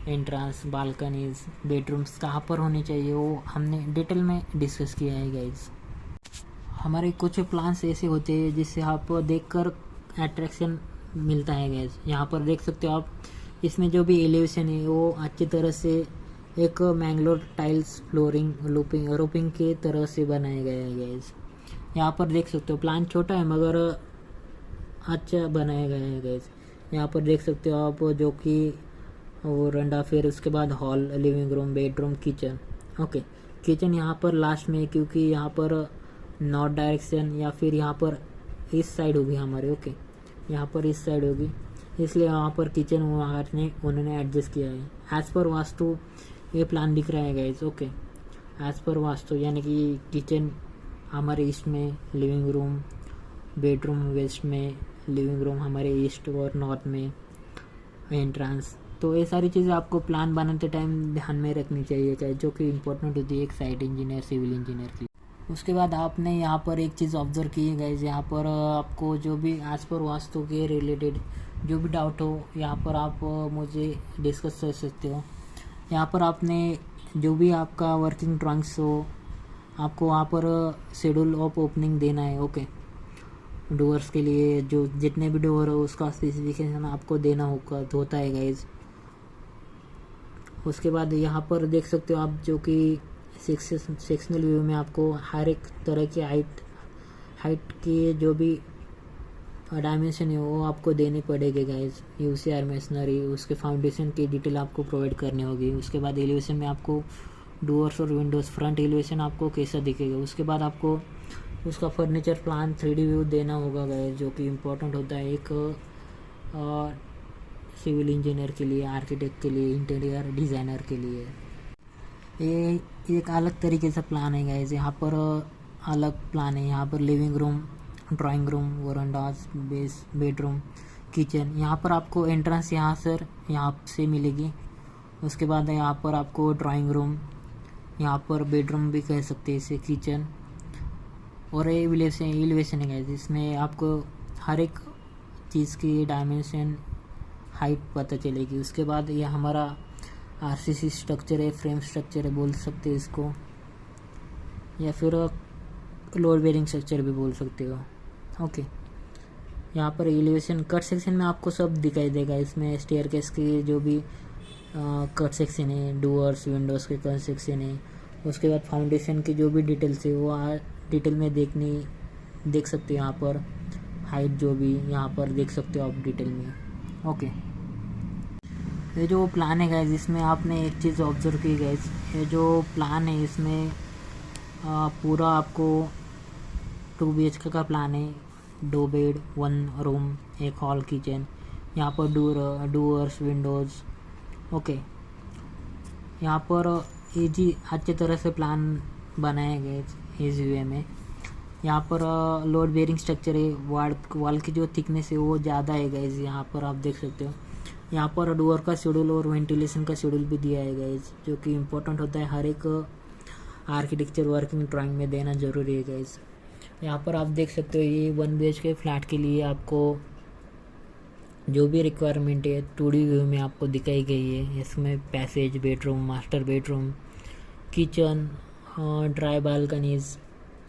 एंट्रेंस, बालकनीज, बेडरूम्स कहाँ पर होनी चाहिए, वो हमने डिटेल में डिस्कस किया है गाइज। हमारे कुछ प्लान्स ऐसे होते हैं जिससे आप देखकर अट्रैक्शन मिलता है गाइज। यहाँ पर देख सकते हो आप, इसमें जो भी एलिवेशन है वो अच्छी तरह से एक मैंगलोर टाइल्स फ्लोरिंग रूपिंग के तरह से बनाया गया है गाइज। यहाँ पर देख सकते हो प्लान छोटा है मगर अच्छा बनाया गया है गाइज। यहाँ पर देख सकते हो आप, जो कि वो रंडा, फिर उसके बाद hall, living room, bedroom, kitchen. Okay, kitchen यहाँ पर लास्ट में, क्योंकि यहाँ पर नॉर्थ डायरेक्शन या फिर यहाँ पर इस साइड होगी हमारे। ओके, यहाँ पर इस साइड होगी, इसलिए यहाँ पर किचन उन्होंने एडजस्ट किया है। एज़ पर वास्तु ये प्लान दिख रहा है guys. Okay, as per vastu यानी कि किचन हमारे ईस्ट में, लिविंग रूम, बेडरूम वेस्ट में, लिविंग रूम हमारे ईस्ट और नॉर्थ में, एंट्रेंस। तो ये सारी चीज़ें आपको प्लान बनाते टाइम ध्यान में रखनी चाहिए, क्या जो कि इम्पोर्टेंट होती है एक साइट इंजीनियर, सिविल इंजीनियर की। उसके बाद आपने यहाँ पर एक चीज़ ऑब्जर्व की है गाइज, यहाँ पर आपको जो भी एज पर वास्तु के रिलेटेड जो भी डाउट हो यहाँ पर आप मुझे डिस्कस कर सकते हो। यहाँ पर आपने जो भी आपका वर्किंग ड्राइंग्स हो, आपको वहाँ पर शेड्यूल ऑफ ओपनिंग देना है। ओके, डोर्स के लिए जो जितने भी डोर हो उसका स्पेसिफिकेशन आपको देना होता है गाइज। उसके बाद यहाँ पर देख सकते हो आप, जो कि सेक्शनल व्यू में आपको हर एक तरह की हाइट की जो भी डायमेंशन है वो आपको देने पड़ेगा गाइज। यूसीआर मेसनरी, उसके फाउंडेशन की डिटेल आपको प्रोवाइड करनी होगी। उसके बाद एलिवेशन में आपको डोर्स और विंडोज़, फ्रंट एलिवेशन आपको कैसा दिखेगा। उसके बाद आपको उसका फर्नीचर प्लान 3D व्यू देना होगा गाइज, जो कि इम्पोर्टेंट होता है एक सिविल इंजीनियर के लिए, आर्किटेक्ट के लिए, इंटीरियर डिज़ाइनर के लिए। ये एक अलग तरीके से प्लान है गाइज। यहाँ पर अलग प्लान है। यहाँ पर living room, drawing room, verandas, bedroom, kitchen. यहाँ पर आपको एंट्रेंस यहाँ से मिलेगी। उसके बाद यहाँ पर आपको ड्राइंग रूम, यहाँ पर बेडरूम भी कह सकते हैं इसे, किचन और एलिवेशन है गाइज। इसमें आपको हर एक चीज़ की डायमेंशन, हाइट पता चलेगी। उसके बाद ये हमारा आरसीसी स्ट्रक्चर है, फ्रेम स्ट्रक्चर है बोल सकते हो इसको, या फिर लोड बेरिंग स्ट्रक्चर भी बोल सकते हो। ओके, यहाँ पर एलिवेशन कट सेक्शन में आपको सब दिखाई देगा। इसमें स्टेयरकेस की जो भी कट सेक्शन है, डोर्स विंडोज़ के कट सेक्शन है। उसके बाद फाउंडेशन की जो भी डिटेल्स है वो डिटेल में देख सकते हो। यहाँ पर हाइट जो भी यहाँ पर देख सकते हो आप डिटेल में। ओके, ये जो प्लान है गाइज, इसमें आपने एक चीज़ ऑब्जर्व की गाइज, ये जो प्लान है इसमें पूरा आपको 2 BHK का प्लान है। 2 बेड, 1 रूम, 1 हॉल, किचन। यहाँ पर डोर्स, विंडोज़। ओके, यहाँ पर इजी अच्छे तरह से प्लान बनाया गया इस वे में। यहाँ पर लोड बेरिंग स्ट्रक्चर है। वॉल की जो थिकनेस है वो ज़्यादा है गाइज, यहाँ पर आप देख सकते हो। यहाँ पर डोर का शेड्यूल और वेंटिलेशन का शेड्यूल भी दिया है गाइज, जो कि इम्पोर्टेंट होता है हर एक आर्किटेक्चर वर्किंग ड्राइंग में देना ज़रूरी है गाइज। यहाँ पर आप देख सकते हो ये 1 BHK फ्लैट के लिए आपको जो भी रिक्वायरमेंट है 2D व्यू में आपको दिखाई गई है। इसमें passage, bedroom, master bedroom, kitchen, dry balconies,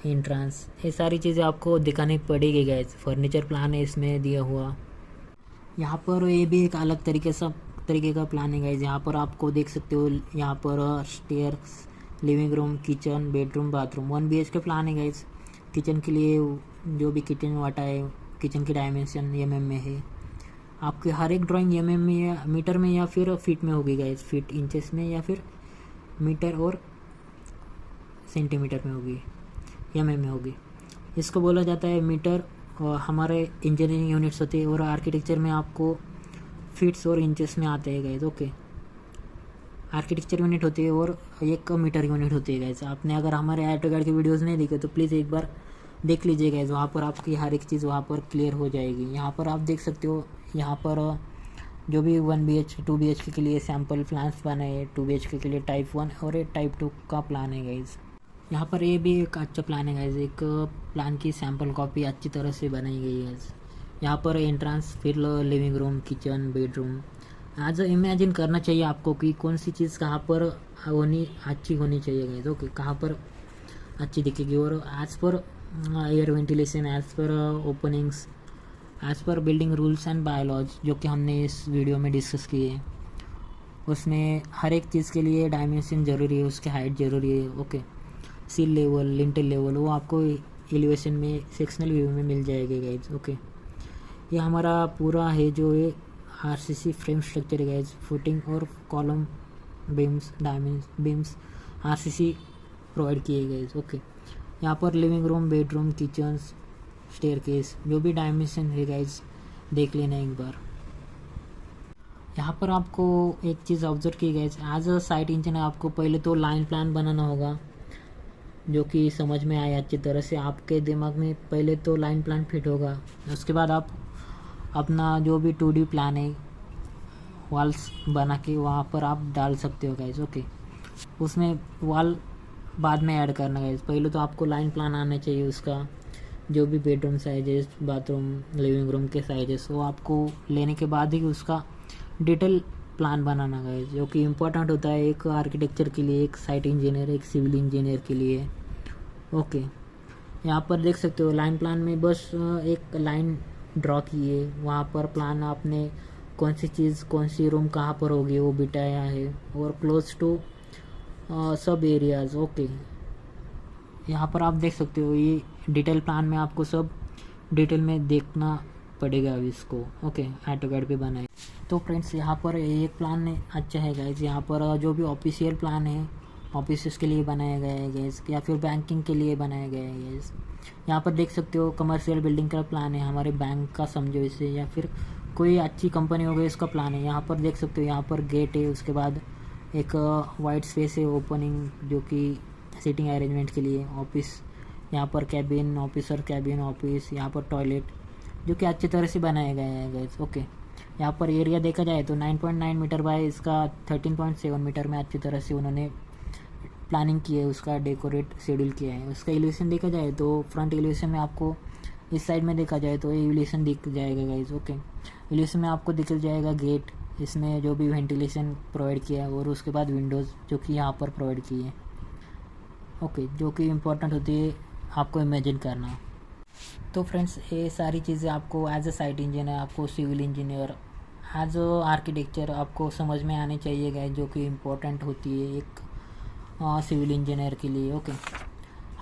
entrance, ये सारी चीज़ें आपको दिखानी पड़ेगी गाइज। फर्नीचर प्लान है इसमें दिया हुआ। यहाँ पर ये भी एक अलग तरीके का प्लान है गाइज। यहाँ पर आपको देख सकते हो, यहाँ पर stairs, living room, kitchen, bedroom, bathroom. 1 BHK plan है गाइज। किचन के लिए जो भी किचन वाटा है, किचन की डायमेंशन mm में है। आपकी हर एक ड्राइंग mm में या मीटर में या फिर फीट में होगी गाइज, फीट इंचेस में या फिर मीटर और सेंटीमीटर में होगी, mm में होगी। इसको बोला जाता है मीटर। और हमारे इंजीनियरिंग यूनिट्स होते हैं और आर्किटेक्चर में आपको फीट्स और इंचेस में आते हैं गाइज। ओके, आर्किटेक्चर यूनिट होती है और 1 मीटर यूनिट होती है गाइज। आपने अगर हमारे AutoCAD की वीडियोस नहीं देखे तो प्लीज़ एक बार देख लीजिए गाइज, वहाँ पर आपकी हर एक चीज़ वहाँ पर क्लियर हो जाएगी। यहाँ पर आप देख सकते हो, यहाँ पर जो भी 1 BHK 2 BHK के लिए सैम्पल प्लान्स बने हैं। 2 BHK के लिए टाइप 1 और टाइप 2 का प्लान है गाइज। यहाँ पर ये भी एक अच्छा प्लान है गाइज। एक प्लान की सैम्पल कॉपी अच्छी तरह से बनाई गई है। यहाँ पर एंट्रेंस, फिर लिविंग रूम, किचन, बेडरूम। आज इमेजिन करना चाहिए आपको कि कौन सी चीज़ कहाँ पर अच्छी होनी चाहिए गाइस। ओके, कहाँ पर अच्छी दिखेगी। और as per air ventilation, as per openings, as per building rules and bylaws जो कि हमने इस वीडियो में डिस्कस किए, उसमें हर एक चीज़ के लिए डायमेंशन ज़रूरी है, उसकी हाइट ज़रूरी है। Okay, seal level, lintel level, वो आपको एलिवेशन में, सेक्शनल व्यू में मिल जाएगा गाइज। ओके, ये हमारा पूरा है जो ये आरसीसी फ्रेम स्ट्रक्चर है गाइज। फुटिंग और column beams, beams RCC provide किए गए। ओके, यहाँ पर living room, bedroom, kitchen, staircase, जो भी डायमेंशन है गाइज देख लेना एक बार। यहाँ पर आपको एक चीज़ ऑब्जर्व की गई, एज अ साइट इंजीनियर आपको पहले तो लाइन प्लान बनाना होगा जो कि समझ में आए अच्छी तरह से। आपके दिमाग में पहले तो लाइन प्लान फिट होगा, उसके बाद आप अपना जो भी 2D प्लान है वॉल्स बना के वहाँ पर आप डाल सकते हो गाइज। ओके, उसमें वॉल बाद में ऐड करना गाइज। पहले तो आपको लाइन प्लान आना चाहिए उसका, जो भी bedroom sizes, bathroom, living room के साइजेस, वो आपको लेने के बाद ही उसका डिटेल प्लान बनाना गाइज, जो कि इम्पोर्टेंट होता है एक आर्किटेक्चर के लिए, एक साइट इंजीनियर, एक सिविल इंजीनियर के लिए। ओके, यहाँ पर देख सकते हो लाइन प्लान में बस एक लाइन ड्रॉ की है, वहाँ पर प्लान आपने कौन सी चीज़, कौन सी रूम कहाँ पर होगी वो बिठाया है, और क्लोज टू सब एरियाज। ओके, यहाँ पर आप देख सकते हो ये डिटेल प्लान में आपको सब डिटेल में देखना पड़ेगा अभी इसको। ओके, AutoCAD पे बनाए। तो फ्रेंड्स यहाँ पर एक प्लान अच्छा है गाइज। यहाँ पर जो भी ऑफिशियल प्लान है ऑफिस के लिए बनाया गया है गाइज, या फिर बैंकिंग के लिए बनाया गया है गाइज। यहाँ पर देख सकते हो कमर्शियल बिल्डिंग का प्लान है, हमारे बैंक का समझो इसे, या फिर कोई अच्छी कंपनी हो गई इसका प्लान है। यहाँ पर देख सकते हो यहाँ पर गेट है, उसके बाद एक वाइट स्पेस है ओपनिंग जो कि सीटिंग अरेंजमेंट के लिए। ऑफिस, यहाँ पर कैबिन, ऑफिसर कैबिन, ऑफिस, यहाँ पर टॉयलेट जो कि अच्छी तरह से बनाया गया है गाइज। ओके, यहाँ पर एरिया देखा जाए तो 9.9 मीटर बाय इसका 13.7 मीटर में अच्छी तरह से उन्होंने प्लानिंग की है, उसका डेकोरेट शेड्यूल किया है। उसका एलिवेशन देखा जाए तो फ्रंट एलिवेशन में आपको इस साइड में देखा जाए तो ये एलिवेशन दिख जाएगा गाइज। ओके, एलिवेशन में आपको दिख जाएगा गेट, इसमें जो भी वेंटिलेशन प्रोवाइड किया है, और उसके बाद विंडोज़ जो कि यहाँ पर प्रोवाइड की है। ओके, जो कि इम्पोर्टेंट होती है आपको इमेजिन करना। तो फ्रेंड्स ये सारी चीज़ें आपको एज अ साइट इंजीनियर, आपको civil engineer, as a architecture आपको समझ में आनी चाहिए गाइस, जो कि इम्पोर्टेंट होती है एक सिविल इंजीनियर के लिए। ओके,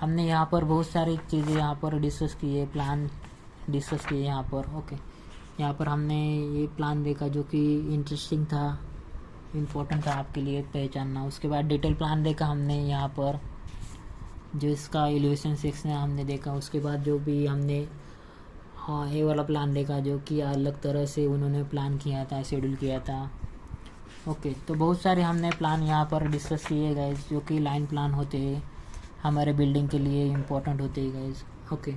हमने यहाँ पर बहुत सारी चीज़ें यहाँ पर डिस्कस की है, प्लान डिस्कस किए यहाँ पर। ओके, यहाँ पर हमने ये प्लान देखा जो कि इंटरेस्टिंग था, इम्पोर्टेंट था आपके लिए पहचानना। उसके बाद डिटेल प्लान देखा हमने यहाँ पर, जो इसका एलिवेशन सेक्शन हमने देखा। उसके बाद जो भी हमने ये वाला प्लान देखा जो कि अलग तरह से उन्होंने प्लान किया था, शेड्यूल किया था। ओके, तो बहुत सारे हमने प्लान यहाँ पर डिस्कस किए गाइस, जो कि लाइन प्लान होते हैं हमारे बिल्डिंग के लिए इम्पोर्टेंट होते हैं गाइस। ओके,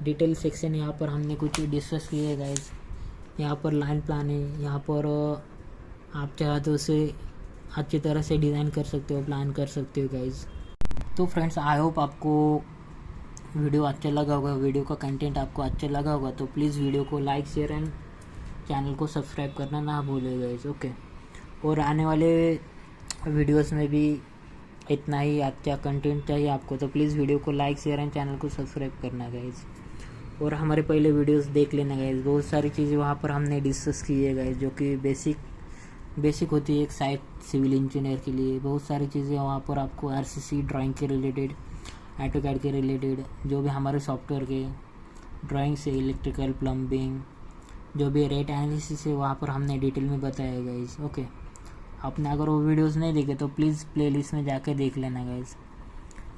डिटेल सेक्शन यहाँ पर हमने कुछ डिस्कस किए गाइस। यहाँ पर लाइन प्लान है, यहाँ पर आप चाहे तो उसे अच्छी तरह से डिज़ाइन कर सकते हो, प्लान कर सकते हो गाइस। तो फ्रेंड्स आई होप आपको वीडियो अच्छा लगा होगा, वीडियो का कंटेंट आपको अच्छा लगा होगा, तो प्लीज़ वीडियो को लाइक, शेयर एंड चैनल को सब्सक्राइब करना ना भूलिएगा गाइस। ओके, और आने वाले वीडियोस में भी इतना ही अच्छा कंटेंट चाहिए आपको, तो प्लीज़ वीडियो को लाइक, शेयर एंड चैनल को सब्सक्राइब करना गाइस। और हमारे पहले वीडियोस देख लेना गाइस, बहुत सारी चीज़ें वहाँ पर हमने डिस्कस की है गाइस, जो कि बेसिक होती है एक साइट सिविल इंजीनियर के लिए। बहुत सारी चीज़ें वहाँ पर आपको आरसीसी ड्राइंग के रिलेटेड, AutoCAD के रिलेटेड, जो भी हमारे सॉफ्टवेयर के ड्राइंग से इलेक्ट्रिकल, प्लम्बिंग, जो भी रेट एनालिसिस है वहाँ पर हमने डिटेल में बताया गाइस। ओके, आपने अगर वो वीडियोस नहीं देखे तो प्लीज़ प्लेलिस्ट में जाके देख लेना गाइस।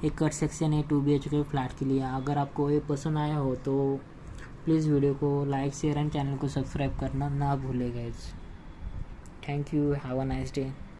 एक कट सेक्शन है 2 BHK फ्लैट के लिए। अगर आपको ये पसंद आया हो तो प्लीज़ वीडियो को लाइक, शेयर एंड चैनल को सब्सक्राइब करना ना भूलें guys. Thank you, have a nice day.